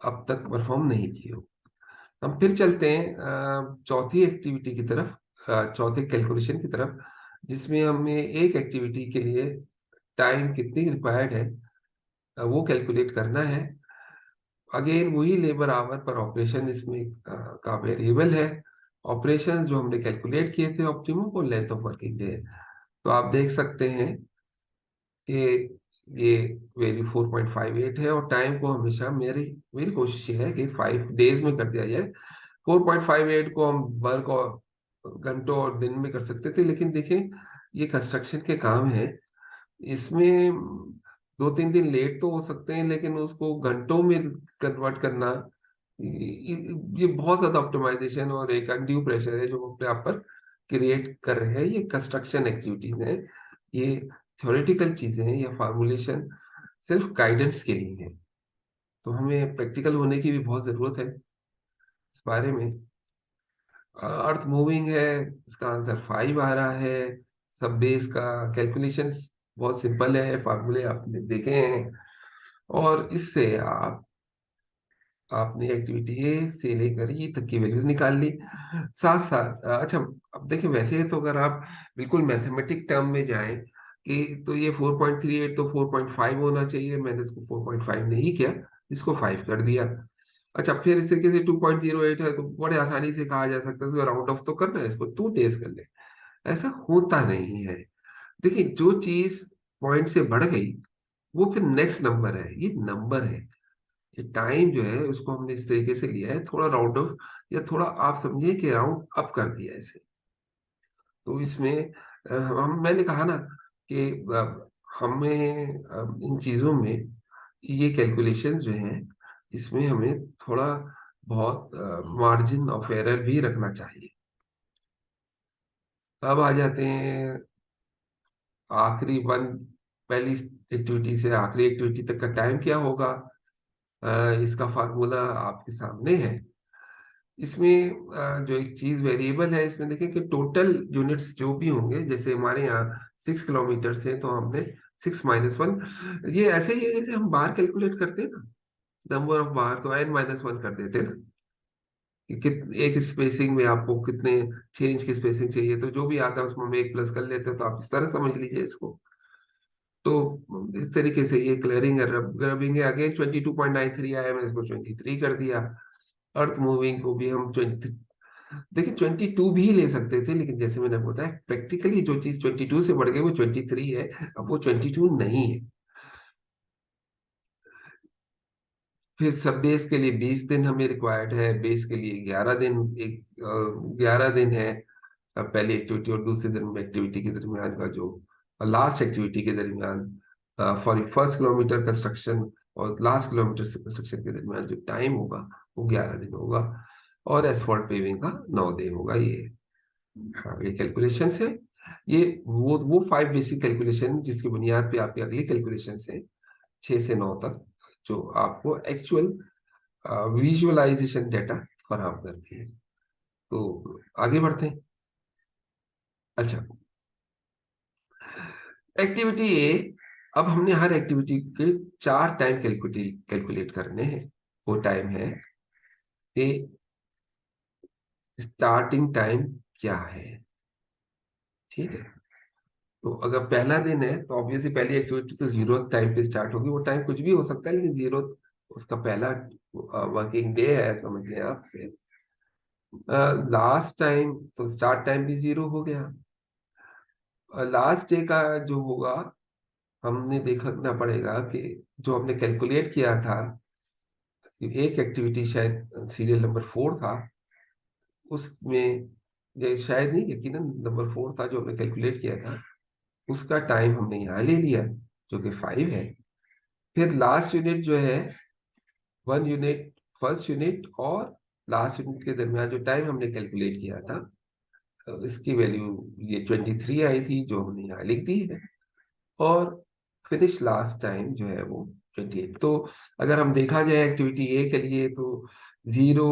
अब तक परफॉर्म नहीं की हो। हम फिर चलते हैं चौथी एक्टिविटी की तरफ, चौथे कैलकुलेशन की तरफ, जिसमें हमें एक एक्टिविटी के लिए टाइम कितनी रिक्वायर्ड है वो कैलकुलेट करना है। अगेन वही लेबर आवर पर ऑपरेशन इसमें का वेरिएबल है। ऑपरेशन जो हमने कैलकुलेट किए थे ऑप्टिमम, वो लेंथ ऑफ वर्किंग डे है। तो आप देख सकते हैं कि ये वैल्यू 4.58 है, और टाइम को हमेशा मेरी मेरी कोशिश ये है कि 5 डेज में कर दिया जाए। 4.58 को हम वर्क और घंटों और दिन में कर सकते थे, लेकिन देखें ये कंस्ट्रक्शन के काम है, इसमें 2-3 दिन लेट तो हो सकते हैं, लेकिन उसको घंटों में कन्वर्ट करना, ये बहुत ज्यादा ऑप्टिमाइजेशन और एक अनड्यू प्रेशर है जो हम अपने आप पर क्रिएट कर रहे हैं। ये कंस्ट्रक्शन एक्टिविटीज हैं, ये थ्योरेटिकल चीजें हैं, या फार्मूलेशन सिर्फ गाइडेंस के लिए है। तो हमें प्रैक्टिकल होने की भी बहुत जरूरत है इस बारे में। अर्थ मूविंग है, इसका आंसर 5 आ रहा है। सब बेस का कैलकुलेशन बहुत सिंपल है, फार्मूले आपने देखे हैं, और इससे आपने एक्टिविटी ए से लेकर ई तक की वैल्यूज निकाल ली। साथ साथ अच्छा, अब देखिए, वैसे तो अगर आप बिल्कुल मैथमेटिक टर्म में जाएं कि तो ये 4.38 तो 4.5 होना चाहिए, मैंने इसको 4.5 नहीं किया, इसको 5 कर दिया। अच्छा, फिर इस तरीके से 2.08 है, तो बड़े आसानी से कहा जा सकता है इसको राउंड ऑफ तो करना है, इसको 2 डेज कर ले। ऐसा होता नहीं है। देखिए, जो चीज पॉइंट से बढ़ गई वो फिर नेक्स्ट नंबर है, ये नंबर है। ये टाइम जो है उसको हमने इस तरीके से लिया है, थोड़ा राउंड ऑफ या थोड़ा आप समझिए कि राउंड अप कर दिया है इसे। तो इसमें हम मैंने कहा ना कि हमें इन चीजों में ये कैलकुलेशन जो है इसमें हमें थोड़ा बहुत मार्जिन ऑफ एरर भी रखना चाहिए। अब आ जाते हैं आखिरी वन, पहली एक्टिविटी से आखिरी एक्टिविटी तक का टाइम क्या होगा। इसका फार्मूला आपके सामने है। इसमें जो एक चीज वेरिएबल है इसमें देखें कि टोटल यूनिट्स जो भी होंगे, जैसे हमारे यहाँ 6 किलोमीटर से, तो हमने 6 - 1, ये ऐसे ही है जैसे हम बार कैलकुलेट करते हैं ना, नंबर ऑफ बार, तो n - 1 कर देते हैं ना कि एक स्पेसिंग में आपको कितने चेंज की स्पेसिंग चाहिए, तो जो भी आता है उसमें हम एक प्लस कर लेते हैं, तो आप इस तरह समझ लीजिए इसको। तो इस तरीके से ये क्लियरिंग है, रबिंग है, अगेन 22.93 आया, मैंने इसको 23 कर दिया। अर्थ मूविंग को भी हम 20, देखिए 22 भी ले सकते थे, लेकिन जैसे मैंने बताया प्रैक्टिकली जो चीज 22 से बढ़ गई वो 23 है, अब वो 22 नहीं है। फिर सब बेस के लिए 20 दिन हमें रिक्वायर्ड है, बेस के लिए 11 दिन, एक 11 दिन है पहली एक्टिविटी और दूसरे दिन एक्टिविटी के दरमियान का जो, लास्ट एक्टिविटी के दरमियान फॉर फर्स्ट किलोमीटर कंस्ट्रक्शन और लास्ट किलोमीटर से कंस्ट्रक्शन के दरमियान जो टाइम होगा वो 11 दिन होगा, और एसफॉल्ट पेविंग का 9 दिन होगा। ये हाँ, ये कैलकुलेशन है। ये वो 5 बेसिक कैलकुलेशन जिसकी बुनियाद पे आपकी अगली कैलकुलेशन है 6 से 9 तक, जो आपको एक्चुअल विजुअलाइजेशन डेटा फराहम करती है। तो आगे बढ़ते हैं। अच्छा, एक्टिविटी ए, अब हमने हर एक्टिविटी के 4 टाइम कैलकुलेट कैलकुलेट करने हैं। वो टाइम है ए, स्टार्टिंग टाइम क्या है, ठीक है। तो अगर पहला दिन है तो ऑब्वियसली पहली एक्टिविटी तो 0 टाइम पे स्टार्ट होगी, वो टाइम कुछ भी हो सकता है, लेकिन 0 उसका पहला वर्किंग डे है समझ लें आप। लास्ट टाइम तो स्टार्ट टाइम भी 0 हो गया। लास्ट डे का जो होगा हमने देखना पड़ेगा कि जो हमने कैलकुलेट किया था, एक एक्टिविटी शायद सीरियल नंबर 4 था, उसमें ये शायद नहीं, यकीनन नंबर 4 था जो हमने कैलकुलेट किया था, उसका टाइम हमने यहाँ ले लिया जो कि 5 है। फिर लास्ट यूनिट जो है 1 यूनिट, फर्स्ट यूनिट और लास्ट यूनिट के दरमियान जो टाइम हमने कैलकुलेट किया था, इसकी वैल्यू ये 23 आई थी जो हमने यहाँ लिख दी है। और फिनिश लास्ट टाइम जो है वो 28। तो अगर हम देखा जाए एक्टिविटी ए के लिए तो 0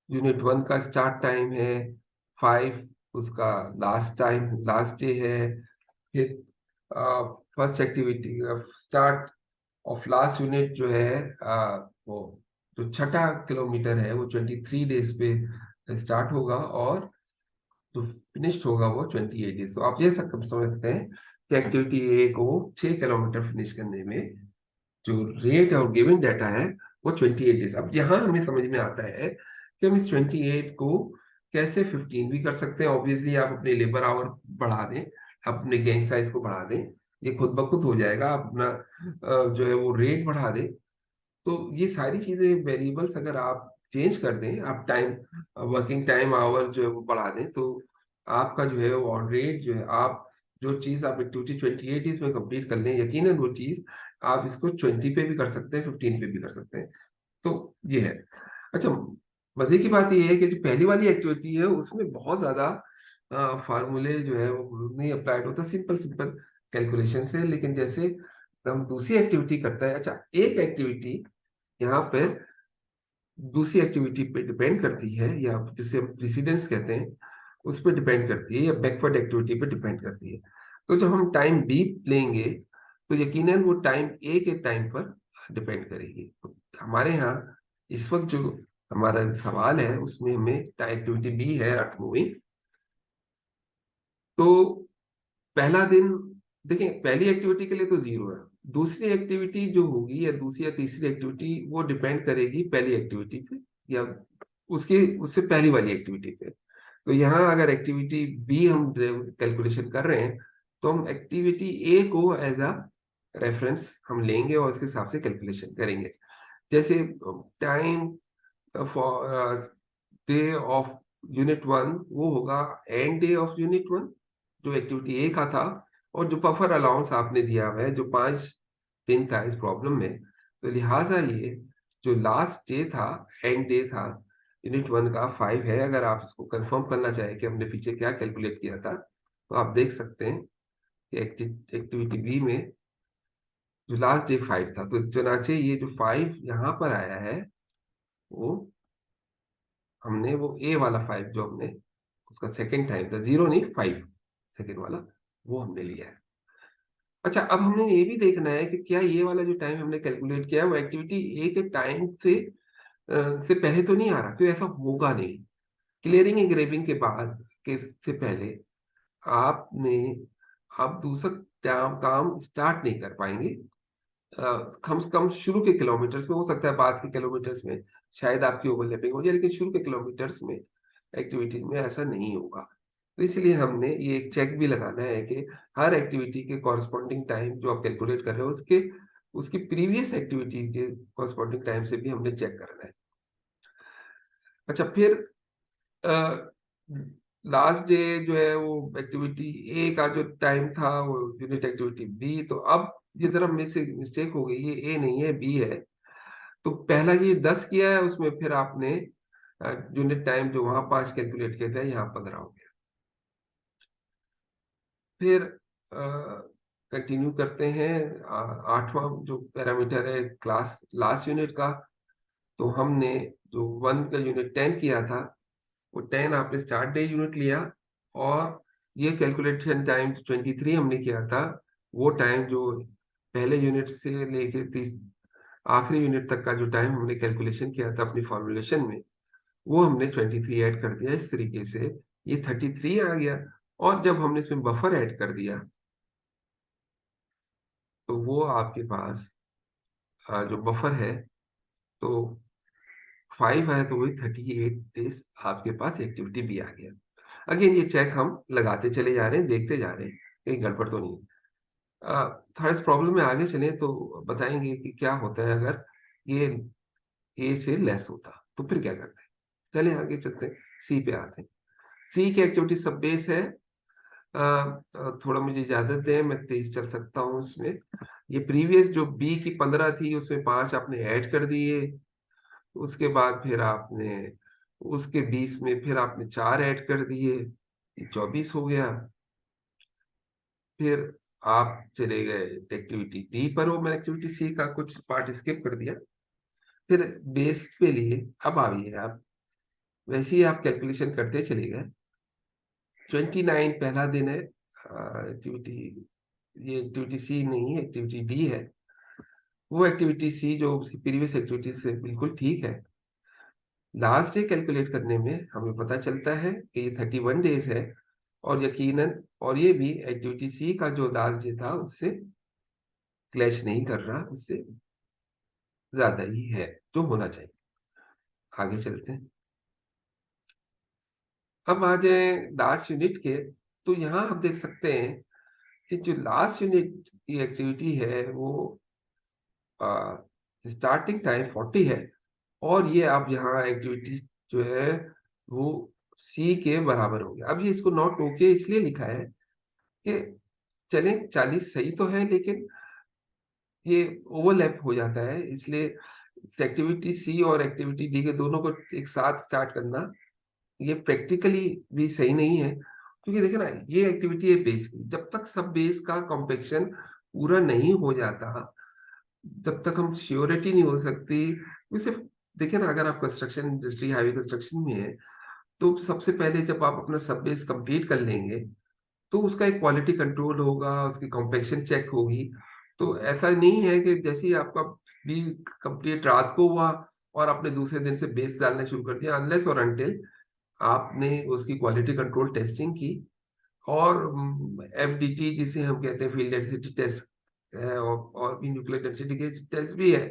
यूनिट 1 का स्टार्ट टाइम है, 5 उसका लास्ट टाइम, लास्ट डे है। फिर first activity start of last unit जो है वो जो छठा किलोमीटर है वो 23 डेज पे स्टार्ट होगा, और जो फिनिश्ड होगा वो 28 डेज। तो आप ये सब समझ सकते हैं कि एक्टिविटी ए को 6 किलोमीटर फिनिश करने में जो रेट और गिवन डाटा है वो 28 डेज। अब यहाँ हमें समझ में आता है कि हम इस 28 को कैसे 15 भी कर सकते हैं। ऑब्वियसली आप अपने लेबर आवर बढ़ा दें, अपने गैंग साइज को बढ़ा दें, ये खुद ब खुद हो जाएगा। आप अपना जो है वो रेट बढ़ा दें। तो ये सारी चीजें वेरिएबल्स अगर आप चेंज कर दें, आप टाइम, वर्किंग टाइम आवर जो है वो बढ़ा दें, तो आपका जो है वो रेट जो है, आप जो चीज आप एक्टिविटी 28 में कंप्लीट कर लें, यकीनन वो चीज आप इसको 20 पे भी कर सकते हैं, 15 पे भी कर सकते हैं। तो ये है। अच्छा, मजे की बात ये है कि जो पहली वाली एक्टिविटी है उसमें बहुत ज्यादा फार्मूले जो है वो नहीं अप्लाइड होता, सिंपल सिंपल कैलकुलेशन से। लेकिन जैसे हम दूसरी एक्टिविटी करता है, अच्छा एक एक्टिविटी यहाँ पे दूसरी एक्टिविटी पे डिपेंड करती है, या जिसे हम प्रेसिडेंस कहते हैं उस पर डिपेंड करती है, या बैकवर्ड एक्टिविटी पे डिपेंड करती है। तो जब हम टाइम बी लेंगे तो यकीनन वो टाइम ए के टाइम पर डिपेंड करेगी। तो हमारे यहाँ इस वक्त जो हमारा सवाल है उसमें हमें एक्टिविटी बी है अर्थ मूविंग। तो पहला दिन, देखें पहली एक्टिविटी के लिए तो 0 है, दूसरी एक्टिविटी जो होगी या दूसरी या तीसरी एक्टिविटी वो डिपेंड करेगी पहली एक्टिविटी पे, या उसके उससे पहली वाली एक्टिविटी पे। तो यहाँ अगर एक्टिविटी बी हम कैलकुलेशन कर रहे हैं तो हम एक्टिविटी ए को एज अ रेफरेंस हम लेंगे और उसके हिसाब से कैलकुलेशन करेंगे। जैसे time for day of unit 1 वो होगा एंड डे ऑफ यूनिट 1 जो एक्टिविटी ए का था, और जो बफर अलाउंस आपने दिया हुआ है जो 5 दिन का इस प्रॉब्लम में, तो लिहाजा ये जो लास्ट डे था, एंड डे था यूनिट 1 का 5 है। अगर आप इसको कंफर्म करना चाहें कि हमने पीछे क्या कैलकुलेट किया था, तो आप देख सकते हैं कि एक्टिविटी बी में जो लास्ट डे 5 था, तो चुनाचे ये जो 5 यहाँ पर आया है, वो हमने वो ए वाला 5 जो हमने उसका सेकंड टाइम था, 0 नहीं 5 सेकंड वाला, वो हमने लिया है। अच्छा, अब हमने ये भी देखना है कि क्या ये वाला जो टाइम हमने कैलकुलेट किया है वो एक्टिविटी ए के टाइम से पहले तो नहीं आ रहा, क्योंकि ऐसा होगा नहीं। क्लियरिंग एंग्रेविंग के बाद के से पहले आपने आप दूसरा काम स्टार्ट नहीं कर पाएंगे। कम से कम शुरू के किलोमीटर्स में, हो सकता है बाद के किलोमीटर्स में शायद आपकी ओवरलैपिंग हो जाए, लेकिन शुरू के किलोमीटर्स में एक्टिविटी में ऐसा नहीं होगा। तो इसलिए हमने ये एक चेक भी लगाना है कि हर एक्टिविटी के कॉरस्पॉन्डिंग टाइम जो आप कैलकुलेट कर रहे हो उसके उसकी प्रीवियस एक्टिविटी के कॉरस्पॉन्डिंग टाइम से भी हमने चेक करना है। अच्छा, फिर लास्ट डे जो है वो एक्टिविटी ए का जो टाइम था वो यूनिट एक्टिविटी बी, तो अब ये जरा मिस्टेक हो गई, ये ए नहीं है बी है। तो पहला ये 10 किया है, उसमें फिर आपने यूनिट टाइम जो वहां 5 कैलकुलेट किया था यहाँ 15 हो गया। फिर कंटिन्यू करते हैं। 8वां जो पैरामीटर है क्लास लास्ट यूनिट का, तो हमने जो 1 का यूनिट 10 किया था, वो 10 आपने स्टार्ट डे यूनिट लिया, और ये कैलकुलेशन टाइम 23 हमने किया था, वो टाइम जो पहले यूनिट से लेके 30 आखिरी यूनिट तक का जो टाइम हमने कैलकुलेशन किया था अपनी फॉर्मुलेशन में, वो हमने 23 ऐड कर दिया। इस तरीके से ये 33 आ गया। और जब हमने इसमें बफर ऐड कर दिया, तो वो आपके पास जो बफर है, तो 5 है, तो वही 38 डेज आपके पास एक्टिविटी भी आ गया। अगेन ये चेक हम लगाते चले जा रहे हैं, देखते जा रहे हैं कहीं गड़बड़ तो नहीं है। थोड़ा इस प्रॉब्लम में आगे चले तो बताएंगे कि क्या होता है अगर ये ए से लेस होता, तो फिर क्या करते हैं। चले आगे चलते हैं, सी पे आते हैं। सी की एक्टिविटी सब बेस है। थोड़ा मुझे इजाजत दें, मैं तेज चल सकता हूँ उसमें। ये प्रीवियस जो बी की 15 थी उसमें 5 आपने ऐड कर दिए, उसके बाद फिर आपने उसके 20 में फिर आपने 4 ऐड कर दिए, ये 24 हो गया। फिर आप चले गए एक्टिविटी डी पर, वो मैंने एक्टिविटी सी का कुछ पार्ट स्किप कर दिया। फिर बेस पे लिए, अब आइए आप वैसे ही आप कैलकुलेशन करते चले गए। 29 पहला दिन है एक्टिविटी, ये एक्टिविटी सी नहीं है, एक्टिविटी डी है। वो एक्टिविटी सी जो उसकी प्रीवियस एक्टिविटी से बिल्कुल ठीक है। लास्ट डे कैलकुलेट करने में हमें पता चलता है कि ये 31 डेज है, और यकीनन और ये भी एक्टिविटी सी का जो लास्ट डे था उससे क्लैश नहीं कर रहा, उससे ज्यादा ही है जो होना चाहिए। आगे चलते हैं। अब आ जाए लास्ट यूनिट के, तो यहाँ हम देख सकते हैं कि जो लास्ट यूनिट की एक्टिविटी है वो स्टार्टिंग टाइम 40 है, और ये अब यहाँ एक्टिविटी जो है वो सी के बराबर हो गया। अब ये इसको नॉट ओके इसलिए लिखा है कि चले 40 सही तो है, लेकिन ये ओवरलैप हो जाता है, इसलिए एक्टिविटी सी और एक्टिविटी डी के दोनों को एक साथ स्टार्ट करना ये प्रैक्टिकली भी सही नहीं है। क्योंकि देखिए ना, ये एक्टिविटी है बेस की, जब तक सब बेस का कॉम्पेक्शन पूरा नहीं हो जाता तब तक हम श्योरिटी नहीं हो सकती। सिर्फ देखिए ना, अगर आप कंस्ट्रक्शन इंडस्ट्री हाईवे कंस्ट्रक्शन में है, तो सबसे पहले जब आप अपना सब बेस कंप्लीट कर लेंगे, तो उसका एक क्वालिटी कंट्रोल होगा, उसकी कॉम्पेक्शन चेक होगी। तो ऐसा नहीं है कि जैसे ही आपका भी कंप्लीट रात को हुआ और आपने दूसरे दिन से बेस डालना शुरू कर दिया, अनलेस और अनटिल आपने उसकी क्वालिटी कंट्रोल टेस्टिंग की, और एफडीटी जिसे हम कहते हैं फील्ड डेंसिटी टेस्ट है, और भी न्यूक्लियर डेंसिटी के टेस्ट भी है।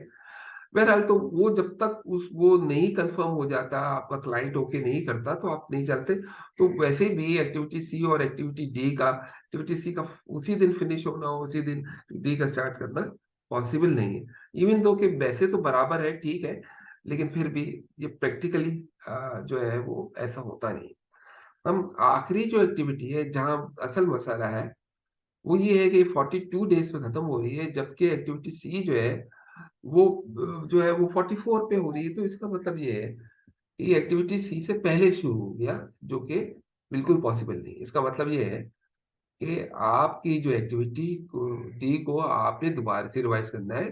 बहरहाल, तो वो जब तक वो नहीं कंफर्म हो जाता, आपका क्लाइंट ओके नहीं करता, तो आप नहीं चलते। तो वैसे भी एक्टिविटी सी और एक्टिविटी डी का, एक्टिविटी सी का उसी दिन फिनिश होना, उसी दिन डी का स्टार्ट करना पॉसिबल नहीं है। इवन दो कि वैसे तो बराबर है, ठीक है, लेकिन फिर भी ये प्रैक्टिकली जो है वो ऐसा होता नहीं। हम आखिरी जो एक्टिविटी है जहाँ असल मसाला है वो ये है कि 42 डेज में खत्म हो रही है, जबकि एक्टिविटी सी जो है वो जो है वो 44 पे हो रही है। तो इसका मतलब ये है कि एक्टिविटी सी से पहले शुरू हो गया, जो कि बिल्कुल पॉसिबल नहीं। इसका मतलब ये है कि आपकी जो एक्टिविटी डी को आपने दोबारा से रिवाइज करना है,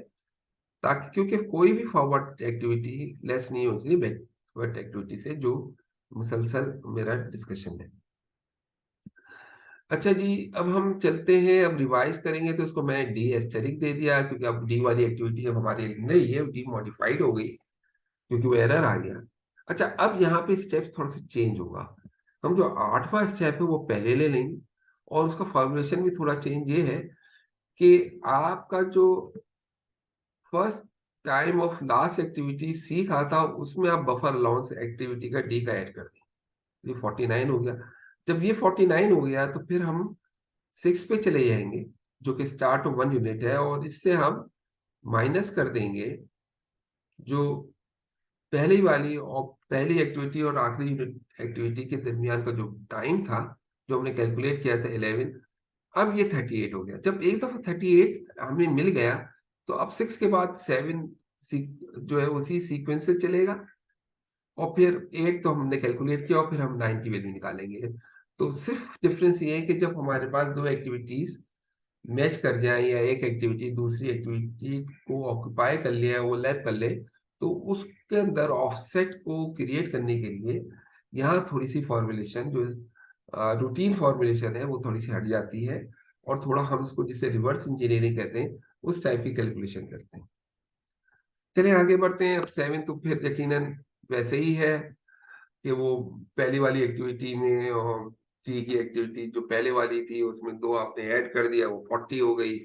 ताकि क्योंकि कोई भी फॉरवर्ड एक्टिविटी लेस नहीं होती बैकवर्ड एक्टिविटी से, जो मुसलसल मेरा डिस्कशन है। अच्छा जी, अब हम चलते हैं, अब रिवाइज करेंगे तो इसको मैं डी एस्टेरिक दे दिया, क्योंकि अब डी वाली एक्टिविटी अब हमारे लिए नहीं है, डी मॉडिफाइड हो गई क्योंकि वो एरर आ गया। अच्छा, अब यहाँ पे स्टेप थोड़ा सा चेंज होगा। हम जो 8वां स्टेप है वो पहले ले लेंगे, और उसका फॉर्मुलेशन भी थोड़ा चेंज ये है कि आपका जो first time of last activity C का था उसमें आप बफर अलाउंस एक्टिविटी का डी का ऐड कर दें, ये 49 हो गया। जब ये 49 हो गया तो फिर हम 6 पे चले जाएंगे, जो कि स्टार्ट ऑफ 1 यूनिट है, और इससे हम माइनस कर देंगे जो पहली वाली और पहली एक्टिविटी और आखिरी यूनिट एक्टिविटी के दरमियान का जो टाइम था, जो हमने कैलकुलेट किया था 11, अब ये 38 हो गया। जब एक दफा 38 हमें मिल गया तो अब 6 के बाद 7 जो है उसी सीक्वेंस से चलेगा, और फिर 8 तो हमने कैलकुलेट किया, और फिर हम 9 की वैल्यू निकालेंगे। तो सिर्फ डिफरेंस ये है कि जब हमारे पास दो एक्टिविटीज मैच कर जाए, या एक एक्टिविटी दूसरी एक्टिविटी को ऑक्यूपाई कर ले, ओवरलैप कर ले, तो उसके अंदर ऑफसेट को क्रिएट करने के लिए यहाँ थोड़ी सी फॉर्मुलेशन, जो रूटीन फॉर्मुलेशन है, वो थोड़ी सी हट जाती है, और थोड़ा हम इसको जिसे रिवर्स इंजीनियरिंग कहते हैं उस टाइप की कैलकुलेशन करते हैं। चलिए आगे बढ़ते हैं। अब 7 तो फिर यकीनन वैसे ही है कि वो पहली वाली एक्टिविटी में, और सी की एक्टिविटी जो पहले वाली थी उसमें दो आपने ऐड कर दिया, वो 40 हो गई।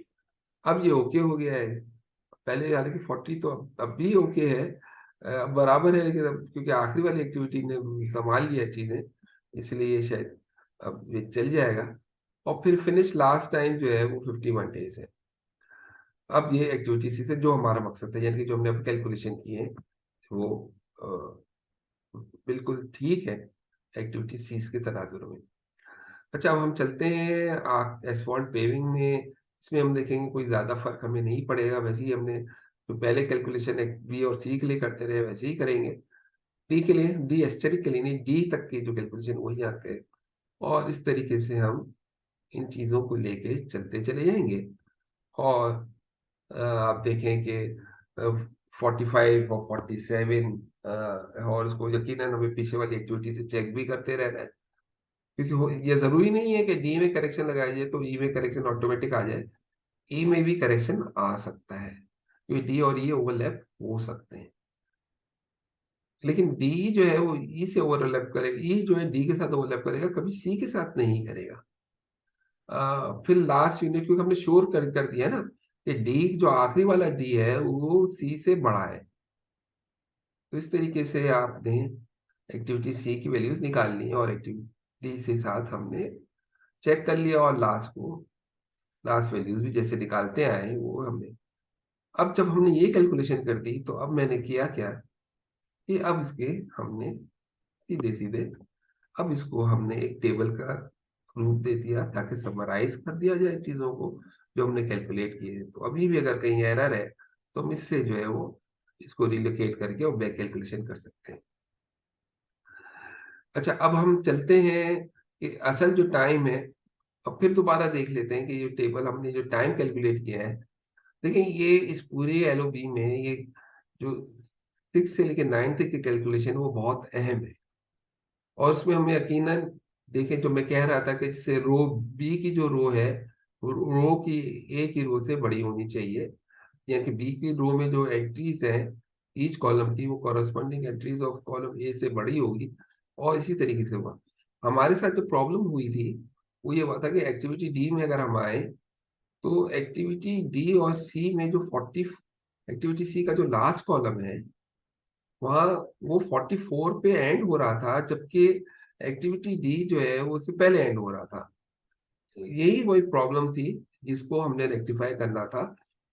अब ये ओके हो गया है। पहले हालांकि 40 तो अब भी ओके है, बराबर है, लेकिन अब क्योंकि आखिरी वाली एक्टिविटी ने संभाल लिया चीजें, इसलिए ये शायद अब ये चल जाएगा। और फिर फिनिश लास्ट टाइम जो है वो 51 डेज है। अब ये एक्टिविटी सी से जो हमारा मकसद है, यानी कि जो हमने अब कैलकुलेशन की है, वो बिल्कुल ठीक है एक्टिविटी सीज के तनाजुर में। अच्छा, अब हम चलते हैं एसफॉल्ट पेविंग में। इसमें हम देखेंगे कोई ज्यादा फर्क हमें नहीं पड़ेगा, वैसे ही हमने जो पहले कैलकुलेशन बी और सी के लिए करते रहे वैसे ही करेंगे। डी के लिए, डी एस्टेरिक के लिए नहीं, डी तक की जो कैलकुलेशन वही आते हैं, और इस तरीके से हम इन चीजों को लेके चलते चले जाएंगे। और आप देखें कि 45 और 47, और उसको यकीनन हमें पीछे वाली एक्टिविटी से चेक भी करते रहना है, क्योंकि ये जरूरी नहीं है कि डी में करेक्शन लगाया जाए तो ई में करेक्शन ऑटोमेटिक आ जाए। ई में भी करेक्शन आ सकता है, क्योंकि डी और ई ओवरलैप हो सकते हैं, लेकिन डी जो है वो ई से ओवरलैप करेगा, ई जो है डी के साथ ओवरलैप करेगा, कभी सी के साथ नहीं करेगा। फिर लास्ट यूनिट, क्योंकि हमने श्योर कर दिया ना कि डी जो आखिरी वाला डी है वो सी से बड़ा है, तो इस तरीके से आपने एक्टिविटी सी की वैल्यूज निकालनी है, और एक्टिविटी डी से साथ हमने चेक कर लिया, और लास्ट वैल्यूज भी जैसे निकालते आए वो हमने। अब जब हमने ये कैलकुलेशन कर दी तो अब मैंने किया क्या कि अब इसके हमने सीधे सीधे अब इसको हमने एक टेबल का रूप दे दिया, ताकि समराइज कर दिया जाए चीजों को जो हमने कैलकुलेट किए हैं। तो अभी भी अगर कहीं एरर है तो हम इससे जो है वो इसको रिलोकेट करके और बैक कैलकुलेशन कर सकते हैं। अच्छा, अब हम चलते हैं कि असल जो टाइम है, अब फिर दोबारा देख लेते हैं कि ये टेबल हमने जो टाइम कैलकुलेट किया है। देखिए, ये इस पूरे एलओबी में ये जो 6 से लेकर 9 तक की कैलकुलेशन वो बहुत अहम है, और उसमें हमें यकीनन देखें, जो मैं कह रहा था कि जैसे रो बी की जो रो है वो रो की ए की रो से बड़ी होनी चाहिए, यानी कि बी की रो में जो एंट्रीज हैं ईच कॉलम की, वो corresponding entries of column A से बड़ी होगी। और इसी तरीके से हुआ हमारे साथ जो प्रॉब्लम हुई थी, वो ये हुआ था कि एक्टिविटी डी में अगर हम आए तो एक्टिविटी डी और सी में जो 40, एक्टिविटी सी का जो लास्ट कॉलम है वहाँ वो 44 पे एंड हो रहा था, जबकि एक्टिविटी डी जो है वो उससे पहले एंड हो रहा था। यही वही प्रॉब्लम थी जिसको हमने रेक्टिफाई करना था।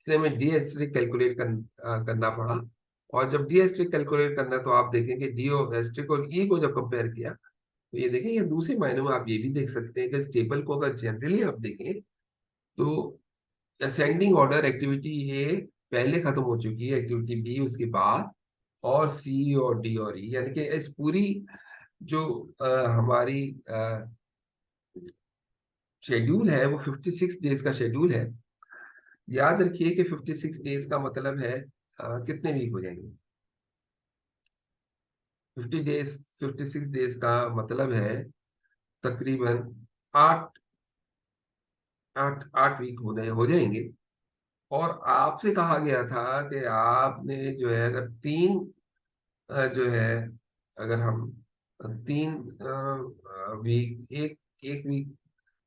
इसलिए हमें डी एस्ट्रिक कैलकुलेट करना पड़ा। और जब डी एस्ट्रिक कैलकुलेट करना, तो आप देखेंगे डी एस्ट्रिक और ई को जब कंपेयर किया, तो ये देखें, ये दूसरे मायने में आप ये भी देख सकते हैं कि इस टेबल को अगर जनरली आप देखें, तो असेंडिंग ऑर्डर एक्टिविटी ए पहले खत्म हो चुकी है, एक्टिविटी बी उसके बाद, और सी और डी और ई, यानी कि इस पूरी जो हमारी शेड्यूल है वो 56 डेज का शेड्यूल है। याद रखिए कि 56 डेज का मतलब है कितने वीक हो जाएंगे। 50 डेज, 56 डेज का मतलब है तकरीबन आठ आठ आठ वीक हो जाएंगे। और आपसे कहा गया था कि आपने जो है, अगर तीन जो है, अगर हम तीन वीक, एक एक वीक,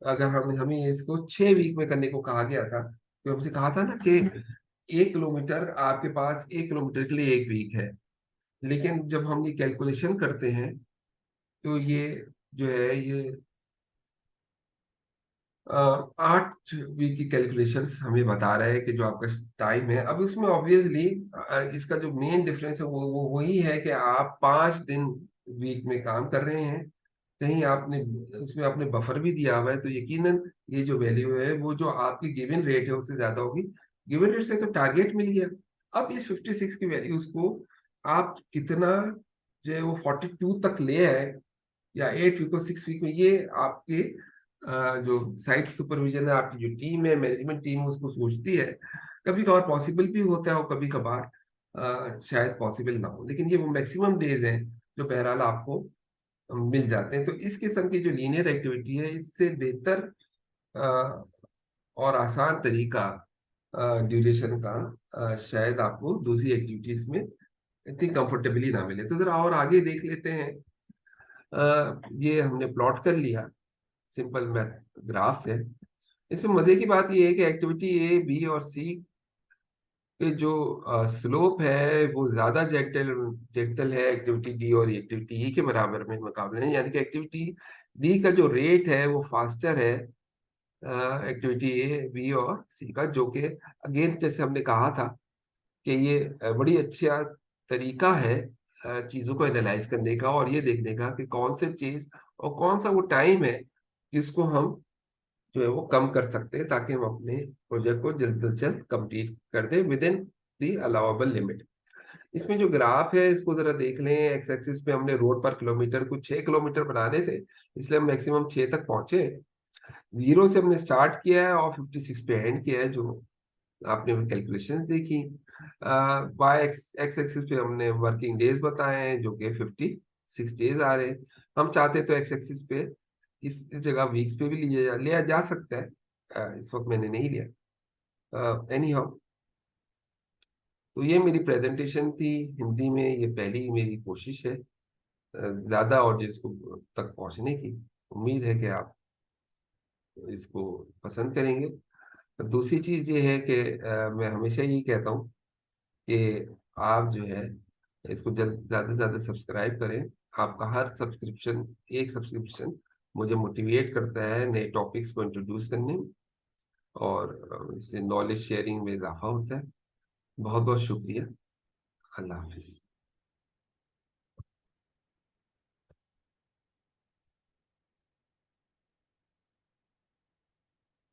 अगर हम हमें इसको 6 वीक में करने को कहा गया था, तो हमसे कहा था ना कि 1 किलोमीटर, आपके पास 1 किलोमीटर के लिए 1 वीक है। लेकिन जब हम ये कैलकुलेशन करते हैं, तो ये जो है, ये 8 वीक की कैलकुलेशंस हमें बता रहा है कि जो आपका टाइम है। अब इसमें ऑब्वियसली इसका जो मेन डिफरेंस है वो वही है कि आप 5 दिन वीक में काम कर रहे हैं। कहीं आपने उसमें आपने बफर भी दिया हुआ है, तो यकीनन ये जो वैल्यू है वो जो आपकी गिवन रेट है उससे ज्यादा होगी। गिवन रेट से तो टारगेट मिल गया। अब इस 56 की वैल्यूज को आप कितना जो है वो 42 तक ले आए, या 8 वीक और 6 वीक में, ये आपके जो साइट सुपरविजन है, आपकी जो टीम है, मैनेजमेंट टीम है, उसको सोचती है। कभी कभार पॉसिबल भी होता है और कभी कभार शायद पॉसिबल ना हो, लेकिन ये वो मैक्सिमम डेज हैं जो बहरहाल आपको मिल जाते हैं। तो इस किस्म की जो लीनियर एक्टिविटी है, इससे बेहतर अ, और आसान तरीका ड्यूरेशन का शायद आपको दूसरी एक्टिविटीज में इतनी कंफर्टेबली ना मिले। तो जरा और आगे देख लेते हैं। ये हमने प्लॉट कर लिया सिंपल मैथ ग्राफ से। इसमें मजे की बात ये है कि एक्टिविटी ए, बी और सी के जो स्लोप है वो ज्यादा जेक्टल जेक्टल है एक्टिविटी डी और एक्टिविटी ई के बराबर में मुकाबले हैं। यानी कि एक्टिविटी डी का जो रेट है वो फास्टर है एक्टिविटी ए, बी और सी का, जो कि अगेन जैसे हमने कहा था कि ये बड़ी अच्छा तरीका है चीजों को एनालाइज करने का, और ये देखने का कि कौन से चीज और कौन सा वो टाइम है जिसको हम जो है वो कम कर सकते हैं, ताकि हम अपने प्रोजेक्ट को जल्द से जल्द कंप्लीट कर दें with in the allowable limit. इसमें जो ग्राफ है इसको जरा देख लें। एक्स एक्सिस पे हमने रोड पर किलोमीटर को 6 किलोमीटर बनाने थे, इसलिए हम मैक्सिमम 6 तक पहुंचे। 0 से हमने स्टार्ट किया है और 56 पे एंड किया है, जो आपने कैलकुलेशंस देखी। वाई एक्स एक्स एक्सिस पे हमने वर्किंग डेज बताए हैं, जो कि 56 डेज आ रहे हैं। हम चाहते तो एक्स एक्सिस पे इस जगह वीक्स पे भी लिया जा सकता है। इस वक्त मैंने नहीं लिया। एनी हाउ, तो ये मेरी प्रेजेंटेशन थी हिंदी में। ये पहली मेरी कोशिश है ज्यादा और जिसको तक पहुंचने की। उम्मीद है कि आप इसको पसंद करेंगे। दूसरी चीज ये है कि मैं हमेशा यही कहता हूँ कि आप जो है इसको जल्द ज्यादा से ज्यादा सब्सक्राइब करें। आपका हर सब्सक्रिप्शन, एक सब्सक्रिप्शन मुझे मोटिवेट करता है नए टॉपिक्स को इंट्रोड्यूस करने में, और इससे नॉलेज शेयरिंग में इजाफा होता है। बहुत बहुत शुक्रिया। अल्लाह हाफिज।